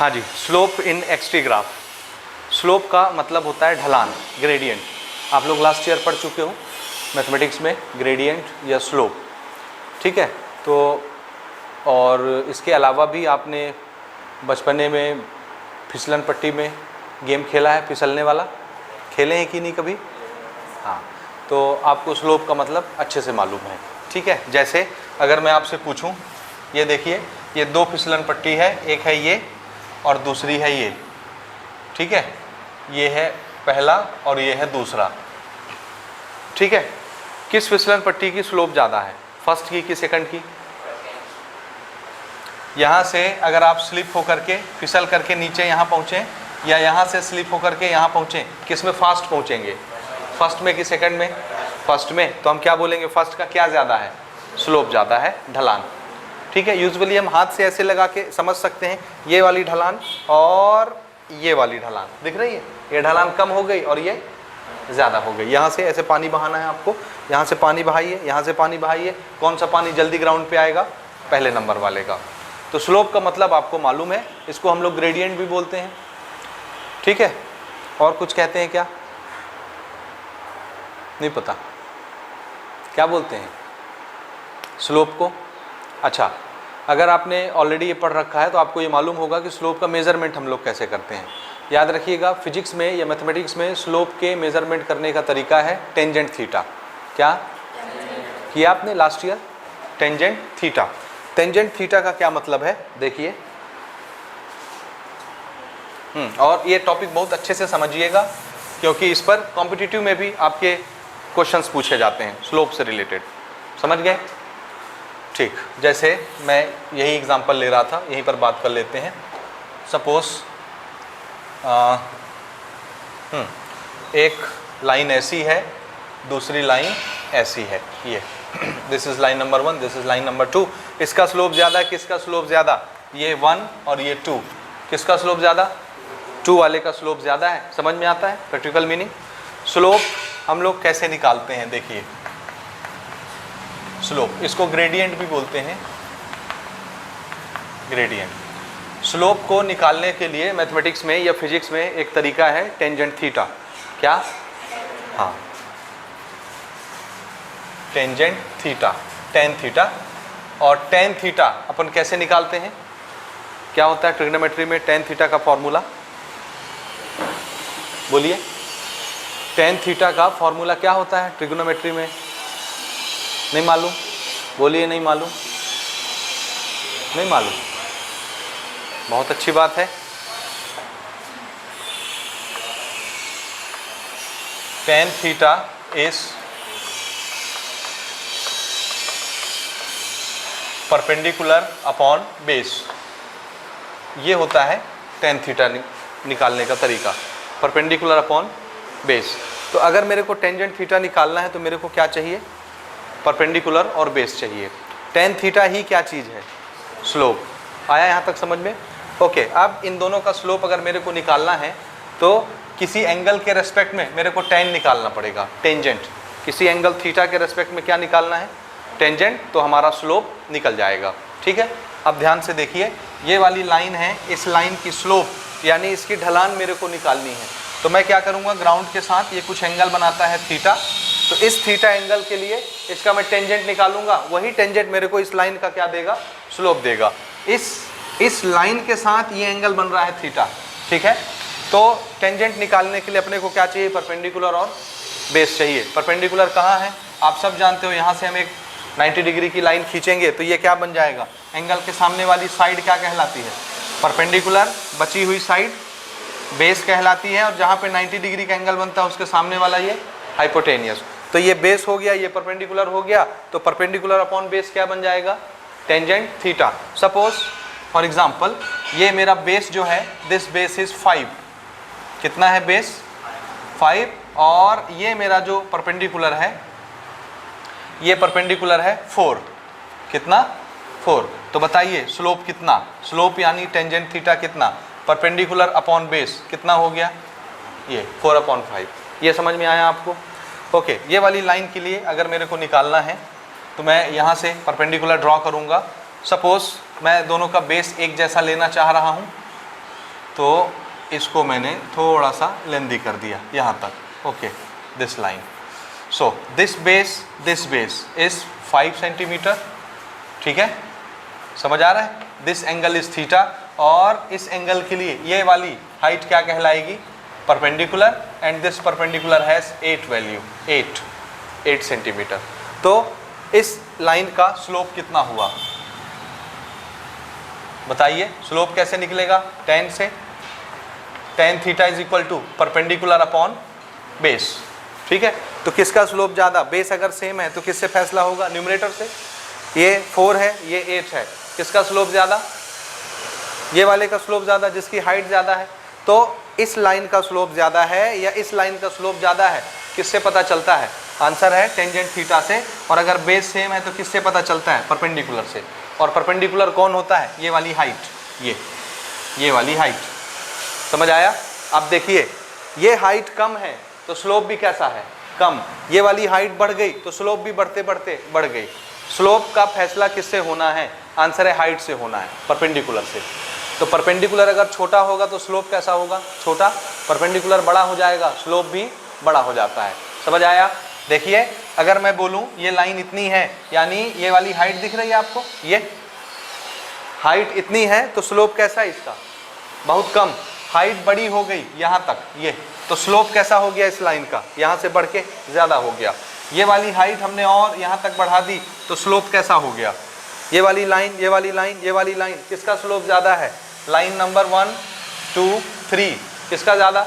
हाँ जी, स्लोप इन x-T graph. Slope का मतलब होता है ढलान, ग्रेडियंट। आप लोग लास्ट ईयर पढ़ चुके हो मैथमेटिक्स में ग्रेडियंट या स्लोप, ठीक है। तो और इसके अलावा भी आपने बचपने में फिसलन पट्टी में गेम खेला है, फिसलने वाला खेले हैं कि नहीं कभी? हाँ, तो आपको स्लोप का मतलब अच्छे से मालूम है, ठीक है। जैसे अगर मैं आपसे पूछूं, ये देखिए, ये दो फिसलन पट्टी है, एक है ये और दूसरी है ये, ठीक है। ये है पहला और ये है दूसरा, ठीक है। किस फिसलन पट्टी की स्लोप ज़्यादा है, फर्स्ट की कि सेकंड की? यहाँ से अगर आप स्लिप होकर के फिसल करके नीचे यहाँ पहुँचें या यहाँ से स्लिप होकर के यहाँ पहुँचें, किस में फास्ट पहुँचेंगे, फर्स्ट में कि सेकंड में? फर्स्ट में। तो हम क्या बोलेंगे, फर्स्ट का क्या ज़्यादा है, स्लोप ज़्यादा है, ढलान, ठीक है। यूजुअली हम हाथ से ऐसे लगा के समझ सकते हैं, ये वाली ढलान और ये वाली ढलान दिख रही है, ये ढलान कम हो गई और ये ज़्यादा हो गई। यहाँ से ऐसे पानी बहाना है आपको, यहाँ से पानी बहाइए, यहाँ से पानी बहाइए, कौन सा पानी जल्दी ग्राउंड पे आएगा, पहले नंबर वाले का। तो स्लोप का मतलब आपको मालूम है, इसको हम लोग ग्रेडियंट भी बोलते हैं, ठीक है। और कुछ कहते हैं क्या, नहीं पता क्या बोलते हैं स्लोप को? अच्छा, अगर आपने ऑलरेडी ये पढ़ रखा है तो आपको ये मालूम होगा कि स्लोप का मेज़रमेंट हम लोग कैसे करते हैं। याद रखिएगा, फिजिक्स में या मैथमेटिक्स में स्लोप के मेज़रमेंट करने का तरीका है टेंजेंट थीटा। क्या किया आपने last year? Tangent theta. Tangent theta का क्या मतलब है, देखिए। और ये टॉपिक बहुत अच्छे से समझिएगा, क्योंकि इस पर कॉम्पिटिटिव में भी आपके क्वेश्चंस पूछे जाते हैं स्लोप से रिलेटेड, समझ गए? ठीक, जैसे मैं यही एग्जांपल ले रहा था, यहीं पर बात कर लेते हैं। सपोज एक लाइन ऐसी है, दूसरी लाइन ऐसी है, ये this is line number 1, this is line number 2। इसका स्लोप ज़्यादा है, किसका स्लोप ज़्यादा? ये 1 और ये 2, किसका स्लोप ज़्यादा? 2 वाले का स्लोप ज़्यादा है। समझ में आता है प्रैक्टिकल मीनिंग? स्लोप हम लोग कैसे निकालते हैं, देखिए। स्लोप, इसको ग्रेडियंट भी बोलते हैं, ग्रेडियंट। स्लोप को निकालने के लिए मैथमेटिक्स में या फिजिक्स में एक तरीका है टेंजेंट थीटा। क्या? हाँ, टेंजेंट थीटा, टेन थीटा। और टेन थीटा अपन कैसे निकालते हैं, क्या होता है ट्रिग्नोमेट्री में टेन थीटा का फॉर्मूला? बोलिए, टेन थीटा का फॉर्मूला क्या होता है ट्रिग्नोमेट्री में? नहीं मालूम? बोलिए, नहीं मालूम? नहीं मालूम, बहुत अच्छी बात है। Tan theta is perpendicular upon base. ये होता है टेन थीटा निकालने का तरीका, परपेंडिकुलर अपॉन बेस। तो अगर मेरे को टेंजेंट थीटा निकालना है तो मेरे को क्या चाहिए? परपेंडिकुलर और बेस चाहिए। टेन थीटा ही क्या चीज़ है? स्लोप। आया यहाँ तक समझ में? ओके, अब इन दोनों का स्लोप अगर मेरे को निकालना है तो किसी एंगल के रेस्पेक्ट में मेरे को टेन निकालना पड़ेगा, टेंजेंट। किसी एंगल थीटा के रेस्पेक्ट में क्या निकालना है? टेंजेंट। तो हमारा स्लोप निकल जाएगा, ठीक है। अब ध्यान से देखिए, ये वाली लाइन है, इस लाइन की स्लोप यानी इसकी ढलान मेरे को निकालनी है। तो मैं क्या करूँगा, ग्राउंड के साथ ये कुछ एंगल बनाता है थीटा, तो इस थीटा एंगल के लिए इसका मैं टेंजेंट निकालूंगा, वही टेंजेंट मेरे को इस लाइन का क्या देगा? स्लोप देगा। इस लाइन के साथ ये एंगल बन रहा है थीटा, ठीक है। तो टेंजेंट निकालने के लिए अपने को क्या चाहिए? परपेंडिकुलर और बेस चाहिए। परपेंडिकुलर कहाँ है? आप सब जानते हो, यहाँ से हम एक 90 डिग्री की लाइन खींचेंगे तो ये क्या बन जाएगा? एंगल के सामने वाली साइड क्या कहलाती है? परपेंडिकुलर। बची हुई साइड बेस कहलाती है, और जहाँ पे 90 डिग्री का एंगल बनता है उसके सामने वाला ये हाइपोटेनियस। तो ये बेस हो गया, ये परपेंडिकुलर हो गया, तो परपेंडिकुलर अपॉन बेस क्या बन जाएगा? Tangent theta. Suppose for example ये मेरा बेस जो है, दिस बेस इज 5। कितना है बेस? 5। और ये मेरा जो परपेंडिकुलर है, ये परपेंडिकुलर है 4। कितना? 4। तो बताइए स्लोप कितना? स्लोप यानी टेंजेंट थीटा कितना? परपेंडिकुलर अपॉन बेस कितना हो गया? ये 4/5। ये समझ में आया आपको? ओके, ये वाली लाइन के लिए अगर मेरे को निकालना है तो मैं यहाँ से परपेंडिकुलर ड्रॉ करूँगा। सपोज़ मैं दोनों का बेस एक जैसा लेना चाह रहा हूँ, तो इसको मैंने थोड़ा सा लेंदी कर दिया यहाँ तक। Okay, this line. So this base is 5 centimetre. ठीक है, समझ आ रहा है? दिस एंगल इज थीटा, और इस एंगल के लिए ये वाली हाइट क्या कहलाएगी? Perpendicular, and this perpendicular has 8 value, 8 centimetre. तो इस लाइन का स्लोप कितना हुआ बताइए? स्लोप कैसे निकलेगा? tan से, tan theta is equal to perpendicular upon base. ठीक है, तो किसका स्लोप ज़्यादा? बेस अगर सेम है तो किससे फैसला होगा? न्यूमरेटर से। ये 4 है, ये 8 है, किसका स्लोप ज़्यादा? ये वाले का स्लोप ज़्यादा, जिसकी हाइट ज़्यादा है। तो इस लाइन का स्लोप ज़्यादा है या इस लाइन का स्लोप ज़्यादा है, किससे पता चलता है? आंसर है टेंजेंट थीटा से। और अगर बेस सेम है तो किससे पता चलता है? परपेंडिकुलर से। और परपेंडिकुलर कौन होता है? ये वाली हाइट, ये वाली हाइट। समझ आया? अब देखिए, ये हाइट कम है तो स्लोप भी कैसा है? कम। ये वाली हाइट बढ़ गई तो स्लोप भी बढ़ते बढ़ते बढ़ गई। स्लोप का फैसला किससे होना है? आंसर है हाइट से होना है, परपेंडिकुलर से। तो परपेंडिकुलर अगर छोटा होगा तो स्लोप कैसा होगा? छोटा। परपेंडिकुलर बड़ा हो जाएगा, स्लोप भी बड़ा हो जाता है। समझ आया? देखिए, अगर मैं बोलूं ये लाइन इतनी है, यानी ये वाली हाइट दिख रही है आपको, ये हाइट इतनी है तो स्लोप कैसा है इसका? बहुत कम। हाइट बड़ी हो गई यहाँ तक, ये तो स्लोप कैसा हो गया इस लाइन का? यहाँ से बढ़ के ज़्यादा हो गया। ये वाली हाइट हमने और यहाँ तक बढ़ा दी तो स्लोप कैसा हो गया? ये वाली लाइन, ये वाली लाइन, ये वाली लाइन, किसका स्लोप ज़्यादा है? लाइन नंबर 1, 2, 3, किसका ज़्यादा?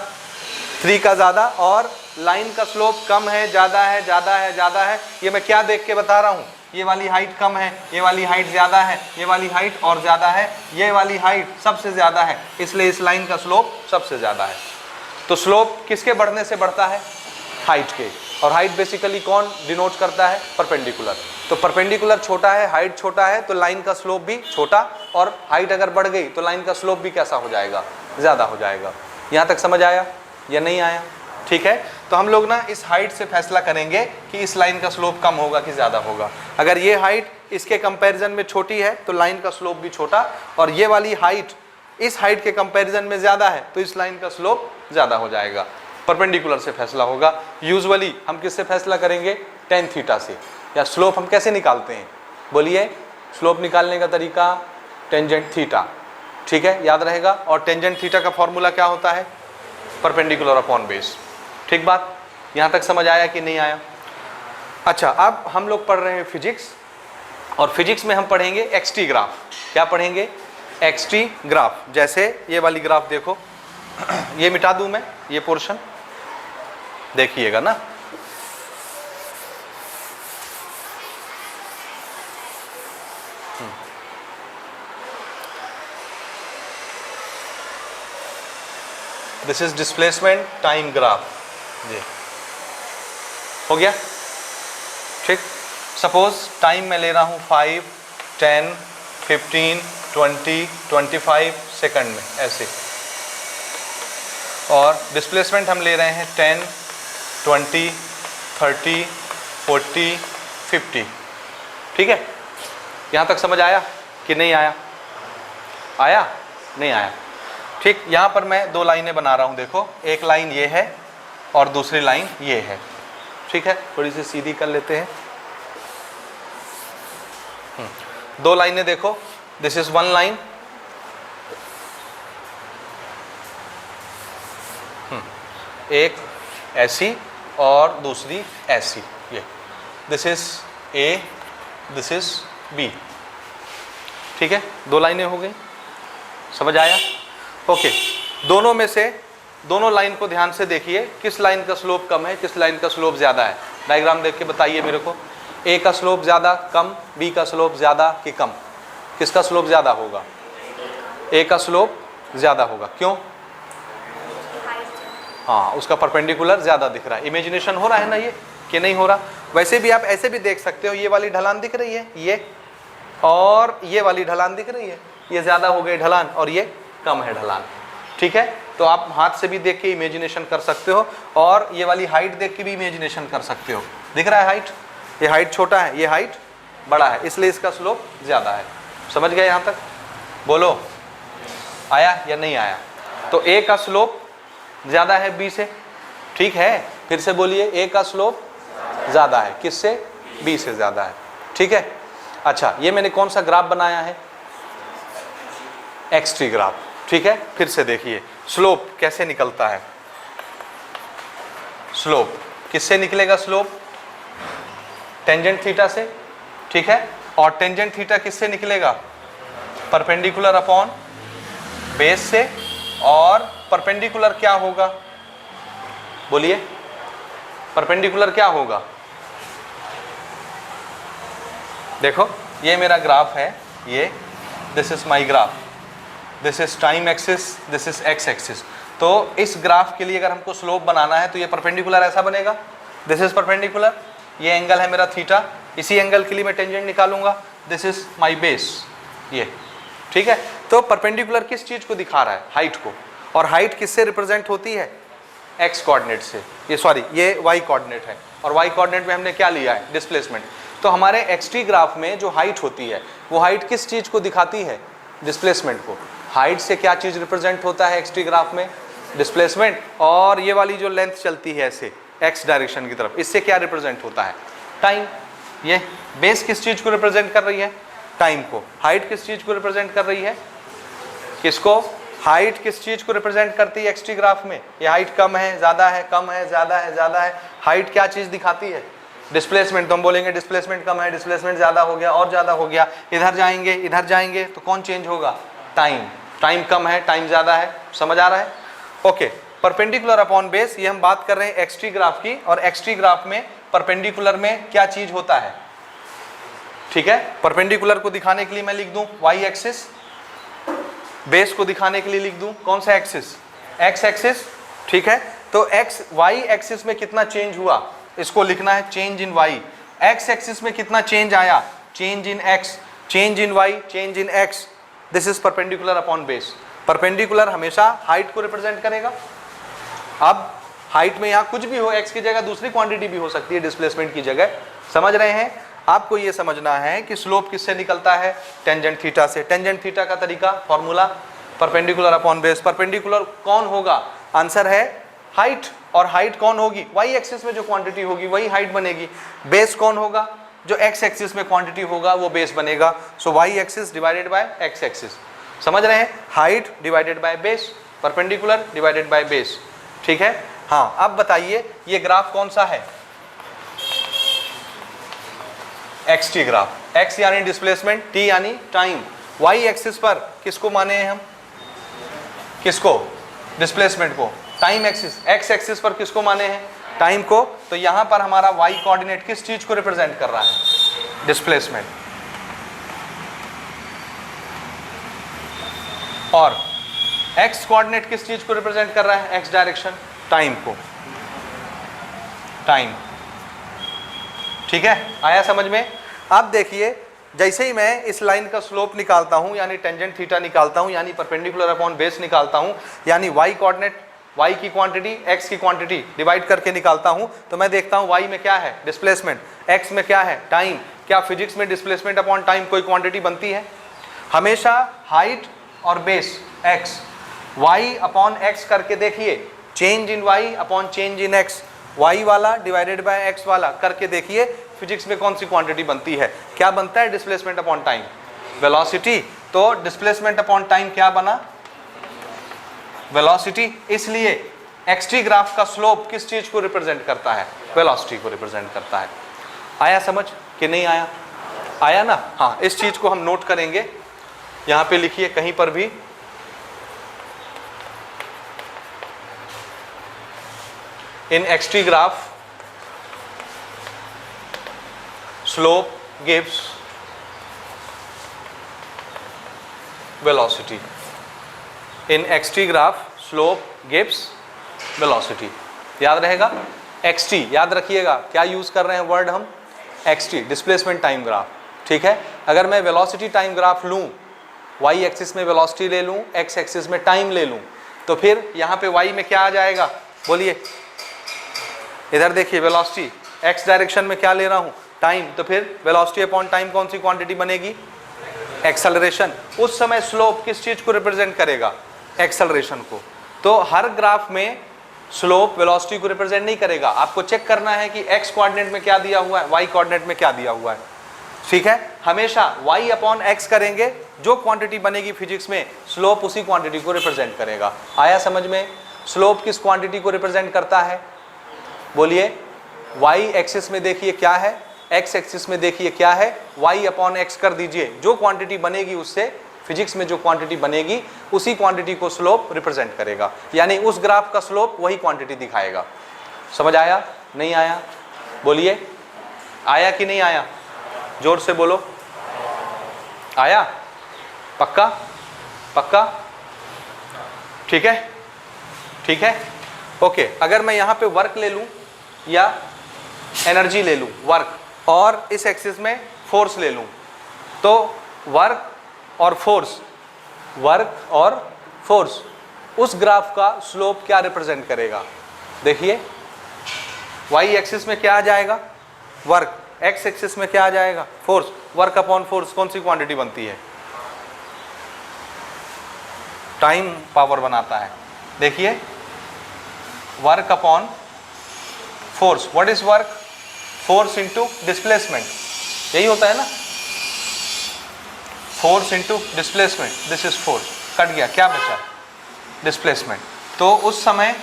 3 का ज़्यादा। और लाइन का स्लोप कम है, ज़्यादा है, ज़्यादा है, ज़्यादा है। ये मैं क्या देख के बता रहा हूँ? ये वाली हाइट कम है, ये वाली हाइट ज़्यादा है, ये वाली हाइट और ज़्यादा है, ये वाली हाइट सबसे ज़्यादा है, इसलिए इस लाइन का स्लोप सबसे ज़्यादा है। तो स्लोप किसके बढ़ने से बढ़ता है? हाइट के। और हाइट बेसिकली कौन डिनोट करता है? परपेंडिकुलर। तो परपेंडिकुलर छोटा है, हाइट छोटा है, तो लाइन का स्लोप भी छोटा, और हाइट अगर बढ़ गई तो लाइन का स्लोप भी कैसा हो जाएगा? ज़्यादा हो जाएगा। यहाँ तक समझ आया या नहीं आया? ठीक है, तो हम लोग ना इस हाइट से फैसला करेंगे कि इस लाइन का स्लोप कम होगा कि ज़्यादा होगा। अगर ये हाइट इसके कंपैरिजन में छोटी है तो लाइन का स्लोप भी छोटा, और ये वाली हाइट इस हाइट के कंपैरिजन में ज़्यादा है तो इस लाइन का स्लोप ज़्यादा हो जाएगा। परपेंडिकुलर से फैसला होगा। यूजुअली हम किससे फैसला करेंगे? tan थीटा से। या स्लोप हम कैसे निकालते हैं? बोलिए, स्लोप निकालने का तरीका टेंजेंट थीटा। ठीक है, याद रहेगा। और टेंजेंट थीटा का फॉर्मूला क्या होता है? Perpendicular upon base. ठीक बात, यहाँ तक समझ आया कि नहीं आया? अच्छा, अब हम लोग पढ़ रहे हैं फिजिक्स, और फिजिक्स में हम पढ़ेंगे एक्सटी ग्राफ। क्या पढ़ेंगे? XT graph. जैसे ये वाली ग्राफ देखो, ये मिटा दूं मैं, ये पोर्शन देखिएगा ना। This is displacement time graph. जी, हो गया? ठीक। सपोज टाइम मैं ले रहा हूँ 5, 10, 15, 20, 25 सेकंड में, ऐसे। और डिस्प्लेसमेंट हम ले रहे हैं 10, 20, 30, 40, 50। ठीक है, यहाँ तक समझ आया कि नहीं आया? आया? नहीं आया? ठीक। यहाँ पर मैं 2 लाइनें बना रहा हूँ, देखो। एक लाइन ये है और दूसरी लाइन ये है। ठीक है, थोड़ी सी सीधी कर लेते हैं। 2 लाइनें देखो, दिस इज 1 लाइन, एक ऐसी और दूसरी ऐसी। ये this is A, this is B. ठीक है, 2 लाइनें हो गई। समझ आया? ओके। दोनों में से, दोनों लाइन को ध्यान से देखिए, किस लाइन का स्लोप कम है, किस लाइन का स्लोप ज़्यादा है। डायग्राम देख के बताइए मेरे को। ए का स्लोप ज़्यादा कम, बी का स्लोप ज़्यादा कि कम? किसका स्लोप ज़्यादा होगा? ए का स्लोप ज़्यादा होगा। क्यों? हाँ, उसका परपेंडिकुलर ज़्यादा दिख रहा है। इमेजिनेशन हो रहा है ना ये, कि नहीं हो रहा? वैसे भी आप ऐसे भी देख सकते हो, ये वाली ढलान दिख रही है, ये, और ये वाली ढलान दिख रही है, ये ज़्यादा हो गई ढलान और ये कम है ढलान। ठीक है, तो आप हाथ से भी देख के इमेजिनेशन कर सकते हो, और ये वाली हाइट देख के भी इमेजिनेशन कर सकते हो। दिख रहा है हाइट? ये हाइट छोटा है, ये हाइट बड़ा है, इसलिए इसका स्लोप ज़्यादा है। समझ गए यहाँ तक? बोलो, आया या नहीं आया? तो ए का स्लोप ज़्यादा है बी से, ठीक है। फिर से बोलिए, ए का स्लोप ज़्यादा है, किससे? बी से ज़्यादा है, ठीक है। अच्छा, ये मैंने कौन सा ग्राफ बनाया है? एक्स ट्री ग्राफ, ठीक है। फिर से देखिए स्लोप कैसे निकलता है। स्लोप किससे निकलेगा? स्लोप टेंजेंट थीटा से, ठीक है। और टेंजेंट थीटा किससे निकलेगा? परपेंडिकुलर अपॉन बेस से। और परपेंडिकुलर क्या होगा? बोलिए, परपेंडिकुलर क्या होगा? देखो ये मेरा ग्राफ है, ये this is my graph, this is time axis, this is x axis. तो इस ग्राफ के लिए अगर हमको स्लोप बनाना है तो ये परपेंडिकुलर ऐसा बनेगा, दिस इज परपेंडिकुलर, ये एंगल है मेरा थीटा, इसी एंगल के लिए मैं टेंजेंट निकालूंगा, दिस इज माय बेस, ये, ठीक है। तो परपेंडिकुलर किस चीज को दिखा रहा है? हाइट को। और हाइट किससे रिप्रेजेंट होती है? एक्स कोऑर्डिनेट से, ये सॉरी ये वाई कोऑर्डिनेट है। और वाई कोऑर्डिनेट में हमने क्या लिया है? डिस्प्लेसमेंट। तो हमारे एक्स टी ग्राफ में जो हाइट होती है वो हाइट किस चीज को दिखाती है? डिस्प्लेसमेंट को। हाइट से क्या चीज रिप्रेजेंट होता है एक्स टी ग्राफ में? डिस्प्लेसमेंट। और ये वाली जो लेंथ चलती है ऐसे एक्स डायरेक्शन की तरफ, इससे क्या रिप्रेजेंट होता है? टाइम। ये बेस किस चीज को रिप्रेजेंट कर रही है? टाइम को। हाइट किस चीज को रिप्रेजेंट कर रही है? किसको? हाइट किस चीज को रिप्रेजेंट करती है एक्स टी ग्राफ में? ये हाइट कम है, ज्यादा है, कम है, ज्यादा है, ज्यादा है। हाइट क्या चीज दिखाती है? डिस्प्लेसमेंट। तो हम बोलेंगे डिस्प्लेसमेंट कम है, डिस्प्लेसमेंट ज्यादा हो गया और ज्यादा हो गया, इधर जाएंगे तो कौन चेंज होगा? टाइम। टाइम कम है, टाइम ज्यादा है, समझ आ रहा है? ओके। परपेंडिकुलर अपॉन बेस, ये हम बात कर रहे हैं एक्स टी ग्राफ की। और एक्स टी ग्राफ में परपेंडिकुलर में क्या चीज होता है? ठीक है, परपेंडिकुलर को दिखाने के लिए मैं लिख दूं वाई एक्सिस, बेस को दिखाने के लिए लिख दूं कौन सा एक्सिस? एक्स एक्सिस, ठीक है। तो एक्स वाई एक्सिस में कितना चेंज हुआ इसको लिखना है change in Y. X axis में कितना चेंज आया? Change in X, change in Y, change in X. This is perpendicular upon base. Perpendicular हमेशा हाइट को रिप्रेजेंट करेगा। अब हाइट में यहाँ कुछ भी हो, एक्स की जगह दूसरी क्वांटिटी भी हो सकती है डिस्प्लेसमेंट की जगह, समझ रहे हैं? आपको ये समझना है कि स्लोप किससे निकलता है? टेंजेंट थीटा से। टेंजेंट थीटा का तरीका, formula perpendicular upon base. Perpendicular कौन होगा? आंसर है हाइट। और हाइट कौन होगी? वाई एक्सिस में जो क्वांटिटी होगी वही हाइट बनेगी। बेस कौन होगा? जो एक्स एक्सिस में क्वांटिटी होगा वो बेस बनेगा। So Y axis divided by X axis, समझ रहे हैं? Height divided by base, perpendicular divided by base, ठीक है। हाँ, अब बताइए ये ग्राफ कौन सा है? X T graph. एक्स यानी डिस्प्लेसमेंट, टी यानी टाइम। वाई एक्सिस पर किसको माने हैं हम? किसको? डिस्प्लेसमेंट को। टाइम एक्सिस, एक्स एक्सिस पर किसको माने हैं? टाइम को। तो यहां पर हमारा वाई कोऑर्डिनेट किस चीज को रिप्रेजेंट कर रहा है? डिस्प्लेसमेंट। और एक्स कोऑर्डिनेट किस चीज को रिप्रेजेंट कर रहा है? एक्स डायरेक्शन, टाइम को। टाइम, ठीक है, आया समझ में? अब देखिए, जैसे ही मैं इस लाइन का स्लोप निकालता हूं, यानी टेंजेंट थीटा निकालता हूं, यानी परपेंडिकुलर अपॉन बेस निकालता हूं, यानी वाई कोऑर्डिनेट, वाई की क्वांटिटी एक्स की क्वांटिटी डिवाइड करके निकालता हूं, तो मैं देखता हूं वाई में क्या है? डिस्प्लेसमेंट। एक्स में क्या है? टाइम। क्या फिजिक्स में डिस्प्लेसमेंट अपॉन टाइम कोई क्वांटिटी बनती है? हमेशा हाइट और base X, Y upon X करके देखिए, change in Y upon change in X, Y वाला डिवाइडेड बाय एक्स वाला करके देखिए, फिजिक्स में कौन सी क्वांटिटी बनती है? क्या बनता है? Displacement upon time, velocity. तो डिस्प्लेसमेंट अपॉन टाइम क्या बना? वेलोसिटी। इसलिए एक्स टी ग्राफ का स्लोप किस चीज को रिप्रेजेंट करता है? वेलोसिटी को रिप्रेजेंट करता है। आया समझ कि नहीं आया? आया ना? हाँ, इस चीज को हम नोट करेंगे, यहां पे लिखिए कहीं पर भी, in xt graph slope gives velocity. In xt graph slope gives velocity. याद रहेगा? xt याद रखिएगा, क्या यूज कर रहे हैं वर्ड हम? xt, डिस्प्लेसमेंट टाइम ग्राफ, ठीक है। अगर मैं वेलोसिटी टाइम ग्राफ लूं, y एक्सिस में वेलोसिटी ले लूं, x एक्सिस में टाइम ले लूं, तो फिर यहां पे y में क्या आ जाएगा? बोलिए, इधर देखिए, वेलोसिटी x डायरेक्शन में क्या ले रहा हूं? टाइम। तो फिर वेलोसिटी अपॉन टाइम कौन सी क्वांटिटी बनेगी? एक्सेलरेशन। उस समय स्लोप किस चीज को रिप्रेजेंट करेगा? एक्सेलरेशन को। तो हर ग्राफ में स्लोप वेलोसिटी को रिप्रेजेंट नहीं करेगा। आपको चेक करना है कि एक्स कोऑर्डिनेट में क्या दिया हुआ है, वाई कोऑर्डिनेट में क्या दिया हुआ है, ठीक है। हमेशा y अपॉन एक्स करेंगे, जो क्वांटिटी बनेगी फिजिक्स में स्लोप उसी क्वांटिटी को रिप्रेजेंट करेगा। आया समझ में? स्लोप किस क्वांटिटी को रिप्रेजेंट करता है? बोलिए। y एक्सिस में देखिए क्या है, x एक्सिस में देखिए क्या है, y अपॉन एक्स कर दीजिए, जो क्वांटिटी बनेगी उससे फिजिक्स में जो क्वांटिटी बनेगी उसी क्वांटिटी को स्लोप रिप्रेजेंट करेगा। यानी उस ग्राफ का स्लोप वही क्वांटिटी दिखाएगा। समझ आया? नहीं आया? बोलिए। आया कि नहीं आया? जोर से बोलो। आया? पक्का? पक्का? ठीक है, ठीक है, ओके। अगर मैं यहाँ पे वर्क ले लूँ या एनर्जी ले लूँ, वर्क, और इस एक्सिस में फोर्स ले लूँ, तो वर्क और फोर्स, वर्क और फोर्स, उस ग्राफ का स्लोप क्या रिप्रेजेंट करेगा? देखिए, y एक्सिस में क्या आ जाएगा? वर्क। x एक्सिस में क्या आ जाएगा? फोर्स। वर्क अपॉन फोर्स कौन सी क्वांटिटी बनती है? टाइम पावर बनाता है। देखिए, work upon force, what is work? Force into displacement, यही होता है ना, force into displacement, this is force. Cut गया, क्या बचा? डिस्प्लेसमेंट। तो उस समय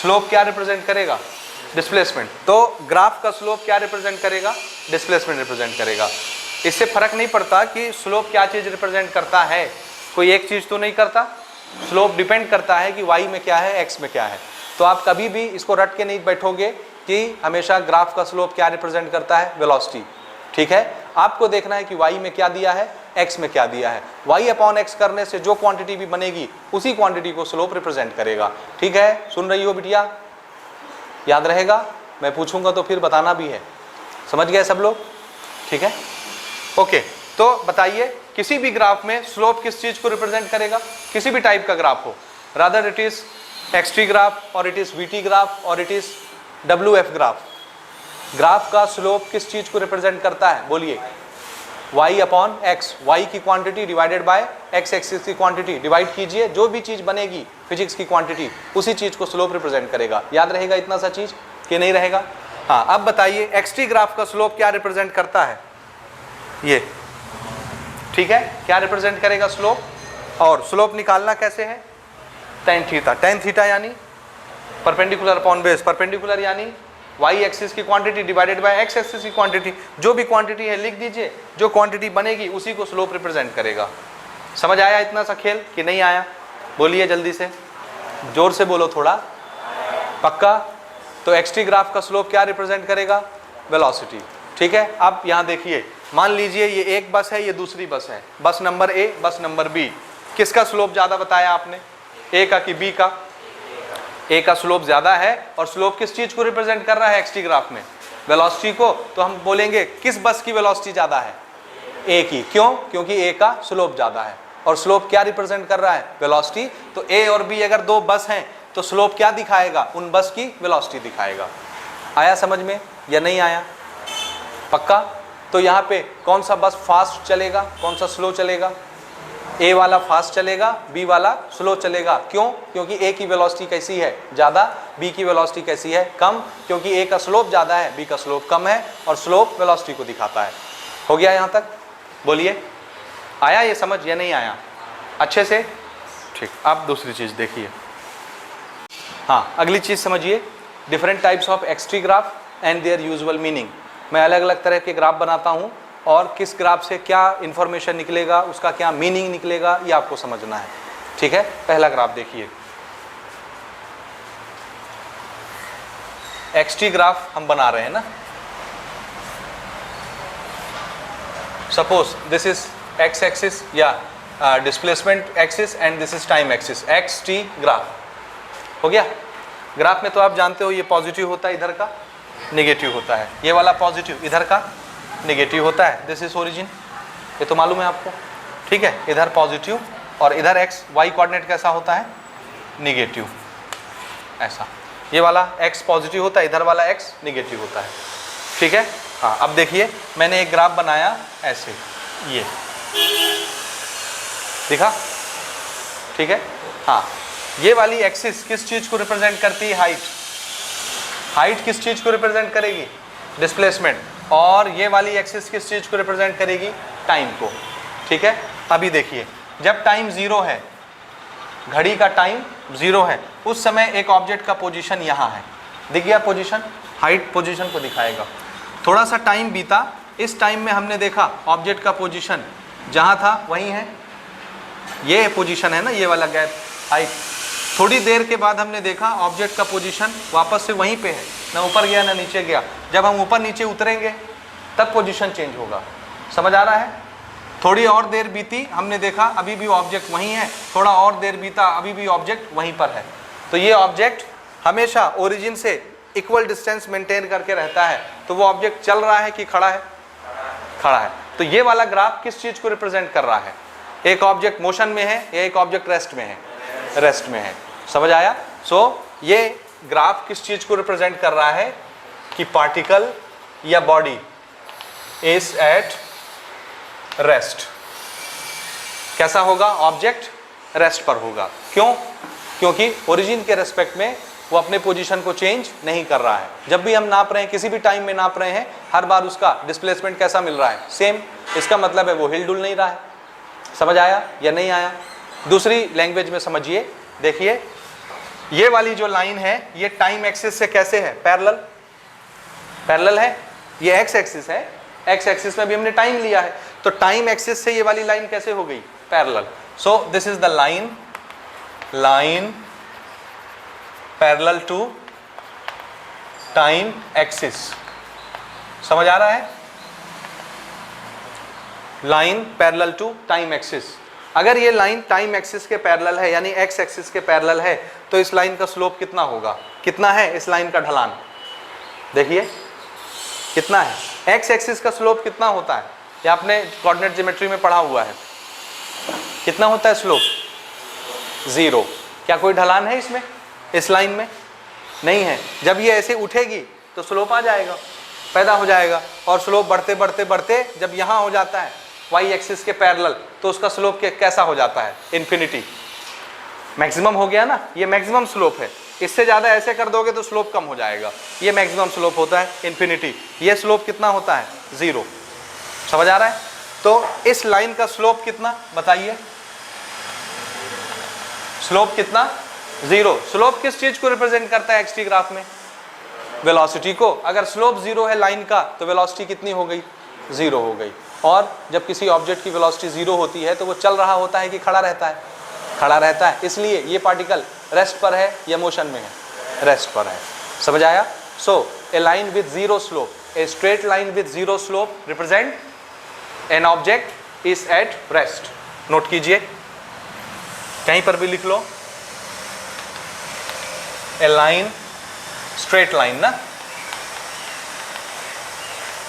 स्लोप क्या रिप्रेजेंट करेगा? डिस्प्लेसमेंट। तो ग्राफ का स्लोप क्या रिप्रेजेंट करेगा? डिस्प्लेसमेंट रिप्रेजेंट करेगा। इससे फर्क नहीं पड़ता कि स्लोप क्या चीज रिप्रेजेंट करता है, कोई एक चीज तो नहीं करता। स्लोप डिपेंड करता है कि y में क्या है, x में क्या है। तो आप कभी भी इसको रट के नहीं बैठोगे कि हमेशा ग्राफ का स्लोप क्या रिप्रेजेंट करता है? वेलोसिटी, ठीक है। आपको देखना है कि y में क्या दिया है, x में क्या दिया है। y अपॉन एक्स करने से जो क्वांटिटी भी बनेगी उसी क्वांटिटी को स्लोप रिप्रेजेंट करेगा। ठीक है, सुन रही हो बिटिया? याद रहेगा? मैं पूछूंगा तो फिर बताना भी है। समझ गए सब लोग? ठीक है, ओके। तो बताइए, किसी भी ग्राफ में स्लोप किस चीज को रिप्रेजेंट करेगा? किसी भी टाइप का ग्राफ हो, rather it is xt graph और इट इज vt ग्राफ और it is wf graph, graph का स्लोप किस चीज को रिप्रेजेंट करता है? बोलिए। y अपॉन एक्स, y की quantity divided by x axis की क्वांटिटी, डिवाइड कीजिए, जो भी चीज बनेगी फिजिक्स की क्वांटिटी उसी चीज को स्लोप रिप्रेजेंट करेगा। याद रहेगा इतना सा चीज कि नहीं रहेगा? हाँ, अब बताइए xt ग्राफ का स्लोप क्या रिप्रेजेंट करता है? ये, ठीक है, क्या रिप्रेजेंट करेगा? स्लोप। और स्लोप निकालना कैसे है? tan theta. tan थीटा यानी परपेंडिकुलर अपॉन बेस, परपेंडिकुलर यानी y एक्सिस की quantity divided by x axis की क्वांटिटी, जो भी क्वांटिटी है लिख दीजिए, जो क्वांटिटी बनेगी उसी को स्लोप रिप्रेजेंट करेगा। समझ आया इतना सा खेल कि नहीं आया? बोलिए जल्दी से, जोर से बोलो थोड़ा। पक्का? तो xt ग्राफ का स्लोप क्या रिप्रेजेंट करेगा? वेलोसिटी। ठीक है, अब यहाँ देखिए, मान लीजिए ये एक बस है, ये दूसरी बस है, बस नंबर A, बस नंबर B। किसका स्लोप ज़्यादा बताया आपने? A का कि B का? A का स्लोप ज़्यादा है। और स्लोप किस चीज़ को रिप्रेजेंट कर रहा है xt ग्राफ में? वेलोसिटी को। तो हम बोलेंगे किस बस की वेलोसिटी ज़्यादा है? A की। क्यों? क्योंकि A का स्लोप ज़्यादा है। और स्लोप क्या रिप्रेजेंट कर रहा है? वेलोसिटी। तो A और B अगर दो बस हैं तो स्लोप क्या दिखाएगा? उन बस की वेलोसिटी दिखाएगा। आया समझ में या नहीं आया? पक्का? तो यहाँ पे कौन सा बस फास्ट चलेगा, कौन सा स्लो चलेगा? A वाला फास्ट चलेगा, B वाला स्लो चलेगा। क्यों? क्योंकि A की वेलोसिटी कैसी है? ज़्यादा। B की वेलोसिटी कैसी है? कम। क्योंकि A का स्लोप ज़्यादा है, B का स्लोप कम है, और स्लोप वेलोसिटी को दिखाता है। हो गया यहाँ तक? बोलिए, आया ये समझ या नहीं आया? अच्छे से? ठीक। अब दूसरी चीज़ देखिए। हाँ, अगली चीज़ समझिए, different types of xt graph and there usual meaning. मैं अलग अलग तरह के ग्राफ बनाता हूँ और किस ग्राफ से क्या इन्फॉर्मेशन निकलेगा, उसका क्या मीनिंग निकलेगा, ये आपको समझना है। ठीक है, पहला ग्राफ देखिए। xt ग्राफ हम बना रहे हैं ना। Suppose this is x axis या displacement axis and this is time axis, xt graph हो गया। ग्राफ में तो आप जानते हो ये पॉजिटिव होता है, इधर का नेगेटिव होता है, ये वाला पॉजिटिव, इधर का नेगेटिव होता है। दिस इज ओरिजिन, ये तो मालूम है आपको। ठीक है, इधर पॉजिटिव और इधर एक्स वाई कोऑर्डिनेट कैसा होता है? नेगेटिव, ऐसा। ये वाला एक्स पॉजिटिव होता है, इधर वाला एक्स नेगेटिव होता है। ठीक है, हाँ। अब देखिए, मैंने एक ग्राफ बनाया ऐसे, ये दिखा? ठीक है, हाँ। ये वाली एक्सिस किस चीज को रिप्रेजेंट करती है? हाइट। हाइट किस चीज को रिप्रेजेंट करेगी? डिस्प्लेसमेंट। और ये वाली एक्सिस किस चीज को रिप्रेजेंट करेगी? टाइम को। ठीक है, अभी देखिए, जब टाइम 0 है, घड़ी का टाइम 0 है, उस समय एक ऑब्जेक्ट का पोजीशन यहाँ है, दिख गया पोजीशन, हाइट पोजीशन को दिखाएगा। थोड़ा सा टाइम बीता, इस टाइम में हमने देखा ऑब्जेक्ट का पोजीशन जहाँ था वहीं है, ये पोजीशन है ना, ये वाला गैप हाइट। थोड़ी देर के बाद हमने देखा ऑब्जेक्ट का पोजीशन वापस से वहीं पे है, ना ऊपर गया ना नीचे गया। जब हम ऊपर नीचे उतरेंगे तब पोजीशन चेंज होगा। समझ आ रहा है? थोड़ी और देर बीती, हमने देखा अभी भी ऑब्जेक्ट वहीं है, थोड़ा और देर बीता, अभी भी ऑब्जेक्ट वहीं पर है। तो ये ऑब्जेक्ट हमेशा ओरिजिन से इक्वल डिस्टेंस मेंटेन करके रहता है। तो वो ऑब्जेक्ट चल रहा है कि खड़ा है? खड़ा है। तो ये वाला ग्राफ किस चीज को रिप्रेजेंट कर रहा है? एक ऑब्जेक्ट मोशन में है या एक ऑब्जेक्ट रेस्ट में है? रेस्ट में है। समझ आया? सो ये ग्राफ किस चीज को रिप्रेजेंट कर रहा है कि पार्टिकल या बॉडी इज एट रेस्ट। कैसा होगा? ऑब्जेक्ट रेस्ट पर होगा। क्यों? क्योंकि ओरिजिन के रेस्पेक्ट में वो अपने पोजीशन को चेंज नहीं कर रहा है। जब भी हम नाप रहे हैं, किसी भी टाइम में नाप रहे हैं, हर बार उसका डिस्प्लेसमेंट कैसा मिल रहा है? सेम। इसका मतलब है वो हिल डुल नहीं रहा है। समझ आया या नहीं आया? दूसरी लैंग्वेज में समझिए, देखिए, ये वाली जो लाइन है ये टाइम एक्सिस से कैसे है? पैरेलल। पैरेलल है। ये एक्स एक्सिस है, एक्स एक्सिस में भी हमने टाइम लिया है, तो टाइम एक्सिस से ये वाली लाइन कैसे हो गई? Parallel. So this is the line parallel to time axis. समझ आ रहा है? Line parallel to time axis. अगर ये लाइन टाइम एक्सिस के पैरेलल है, यानी एक्स एक्सिस के पैरेलल है, तो इस लाइन का स्लोप कितना होगा? कितना है इस लाइन का ढलान? देखिए कितना है। एक्स एक्सिस का स्लोप कितना होता है? ये आपने कोऑर्डिनेट ज्योमेट्री में पढ़ा हुआ है। कितना होता है स्लोप? 0। क्या कोई ढलान है इसमें, इस लाइन में? नहीं है। जब ये ऐसे उठेगी तो स्लोप आ जाएगा, पैदा हो जाएगा, और स्लोप बढ़ते बढ़ते बढ़ते जब यहाँ हो जाता है वाई एक्सिस के पैरेलल, तो उसका स्लोप कैसा हो जाता है? इन्फिनिटी। मैक्सिमम हो गया ना, ये मैक्सिमम स्लोप है। इससे ज़्यादा ऐसे कर दोगे तो स्लोप कम हो जाएगा। ये मैक्सिमम स्लोप होता है इन्फिनिटी। ये स्लोप कितना होता है? 0। समझ आ रहा है? तो इस लाइन का स्लोप कितना बताइए? स्लोप कितना? 0। स्लोप किस चीज को रिप्रेजेंट करता है एक्स-टी ग्राफ में? वेलोसिटी को। अगर स्लोप 0 है लाइन का, तो वेलोसिटी कितनी हो गई? 0 हो गई। और जब किसी ऑब्जेक्ट की वेलोसिटी 0 होती है तो वो चल रहा होता है कि खड़ा रहता है? खड़ा रहता है। इसलिए ये पार्टिकल रेस्ट पर है या मोशन में है? रेस्ट पर है। समझ आया? So a line with 0 slope, a straight line with 0 slope represent an object is at rest. Note कीजिए, कहीं पर भी लिख लो। ए लाइन, स्ट्रेट लाइन ना,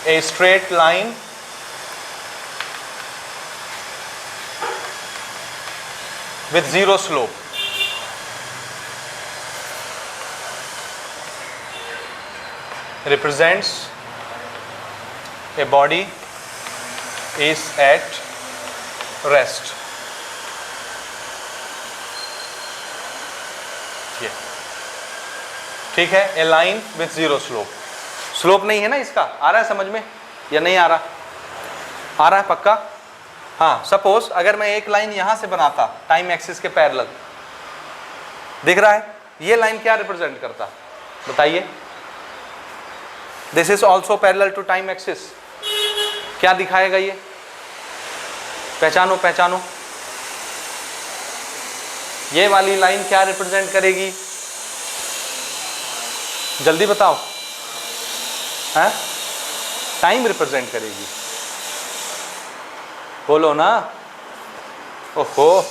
a straight line with 0 slope represents a body is at rest. ये ठीक है, a line with 0 slope. Slope नहीं है ना इसका? आ रहा है समझ में या नहीं आ रहा? आ रहा है पक्का? हाँ, सपोज अगर मैं एक लाइन यहां से बनाता टाइम एक्सिस के पैरेलल, दिख रहा है? ये लाइन क्या रिप्रेजेंट करता बताइए? This is also parallel to time axis. क्या दिखाएगा ये? पहचानो पहचानो। ये वाली लाइन क्या रिप्रेजेंट करेगी? जल्दी बताओ। है? टाइम रिप्रेजेंट करेगी। बोलो ना। ओहो,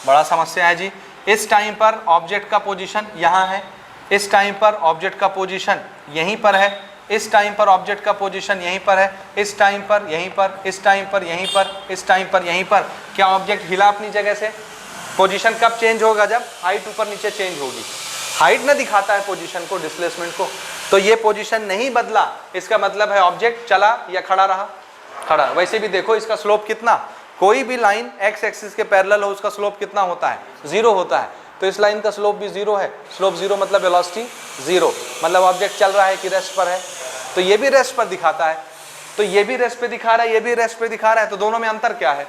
बड़ा समस्या है जी। इस टाइम पर ऑब्जेक्ट का पोजीशन यहाँ है, इस टाइम पर ऑब्जेक्ट का पोजीशन यहीं पर है, इस टाइम पर ऑब्जेक्ट का पोजीशन यहीं पर है, इस टाइम पर यहीं पर, इस टाइम पर यहीं पर, इस टाइम पर यहीं पर। क्या ऑब्जेक्ट हिला अपनी जगह से? पोजीशन कब चेंज होगा? जब हाइट ऊपर नीचे चेंज होगी। हाइट ना दिखाता है पोजीशन को, डिस्प्लेसमेंट को। तो ये पोजीशन नहीं बदला, इसका मतलब है ऑब्जेक्ट चला या खड़ा रहा? खड़ा। वैसे भी देखो इसका स्लोप कितना, कोई भी लाइन एक्स एक्सिस के पैरेलल हो उसका स्लोप कितना होता है? 0 होता है। तो इस लाइन का स्लोप भी जीरो है। स्लोप जीरो मतलब वेलोसिटी जीरो, मतलब ऑब्जेक्ट चल रहा है कि रेस्ट पर है। तो ये भी रेस्ट पर दिखाता है, तो ये भी रेस्ट पे दिखा रहा है, ये भी रेस्ट पे दिखा रहा है। तो दोनों में अंतर क्या है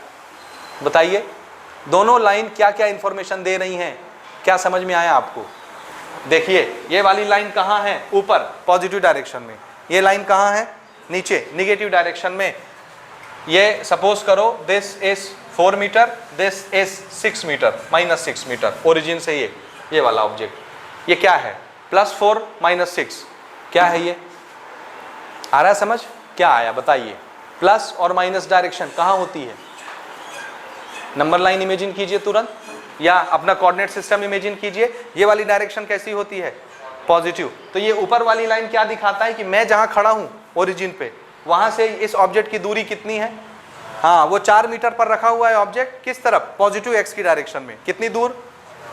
बताइए? दोनों लाइन क्या क्या इंफॉर्मेशन दे रही हैं? क्या समझ में आया आपको? देखिए ये वाली लाइन कहाँ है? ऊपर पॉजिटिव डायरेक्शन में। ये लाइन कहाँ है? नीचे निगेटिव डायरेक्शन में। ये सपोज करो this is 4 metre, this is 6 metre, -6 metre origin से ये वाला ऑब्जेक्ट। ये क्या है? +4 -6 क्या है? ये आ रहा है समझ? क्या आया बताइए? प्लस और माइनस डायरेक्शन कहाँ होती है? नंबर लाइन इमेजिन कीजिए तुरंत, या अपना कोऑर्डिनेट सिस्टम इमेजिन कीजिए। ये वाली डायरेक्शन कैसी होती है? पॉजिटिव। तो ये ऊपर वाली लाइन क्या दिखाता है कि मैं जहां खड़ा हूं ओरिजिन पे, वहां से इस ऑब्जेक्ट की दूरी कितनी है? हाँ, वो 4 मीटर पर रखा हुआ है ऑब्जेक्ट, किस तरफ? पॉजिटिव एक्स की डायरेक्शन में। कितनी दूर?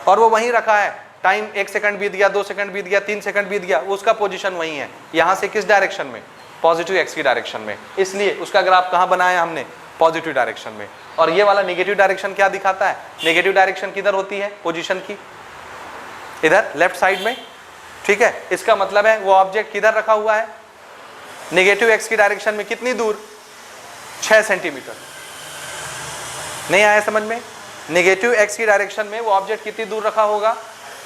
और वो वहीं रखा है। टाइम 1 सेकंड बीत गया, 2 सेकंड बीत गया, 3 सेकंड बीत गया, उसका पोजीशन वही है। यहाँ से किस डायरेक्शन में? पॉजिटिव एक्स की डायरेक्शन में। इसलिए उसका ग्राफ कहाँ बनाया हमने? पॉजिटिव डायरेक्शन में। और ये वाला नेगेटिव डायरेक्शन क्या दिखाता है? नेगेटिव डायरेक्शन किधर होती है पोजीशन की? इधर लेफ्ट साइड में। ठीक है, इसका मतलब है वो ऑब्जेक्ट किधर रखा हुआ है? नेगेटिव एक्स की डायरेक्शन में। कितनी दूर? 6 सेंटीमीटर। नहीं आया समझ में? नेगेटिव एक्स की डायरेक्शन में वो ऑब्जेक्ट कितनी दूर रखा होगा?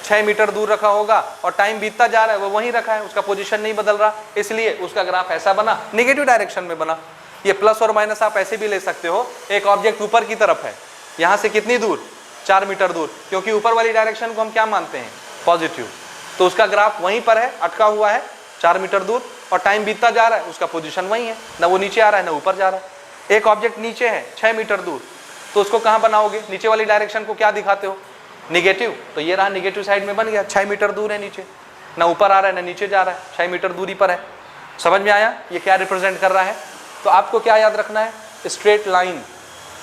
6 मीटर दूर रखा होगा। और टाइम बीतता जा रहा है, वो वहीं रखा है, उसका पोजीशन नहीं बदल रहा, इसलिए उसका ग्राफ ऐसा बना, नेगेटिव डायरेक्शन में बना। ये प्लस और माइनस आप ऐसे भी ले सकते हो। एक ऑब्जेक्ट ऊपर की तरफ है, यहाँ से कितनी दूर? 4 मीटर दूर, क्योंकि ऊपर वाली डायरेक्शन को हम क्या मानते हैं? पॉजिटिव। तो उसका ग्राफ वहीं पर है, अटका हुआ है 4 मीटर दूर, और टाइम बीतता जा रहा है, उसका पोजीशन वहीं है, ना वो नीचे आ रहा है ना ऊपर जा रहा है। एक ऑब्जेक्ट नीचे है 6 मीटर दूर, तो उसको कहाँ बनाओगे? नीचे वाली डायरेक्शन को क्या दिखाते हो? निगेटिव। तो ये रहा निगेटिव साइड में बन गया, 6 मीटर दूर है नीचे, ना ऊपर आ रहा है ना नीचे जा रहा है, 6 मीटर दूरी पर है। समझ में आया ये क्या रिप्रेजेंट कर रहा है? तो आपको क्या याद रखना है? Straight line.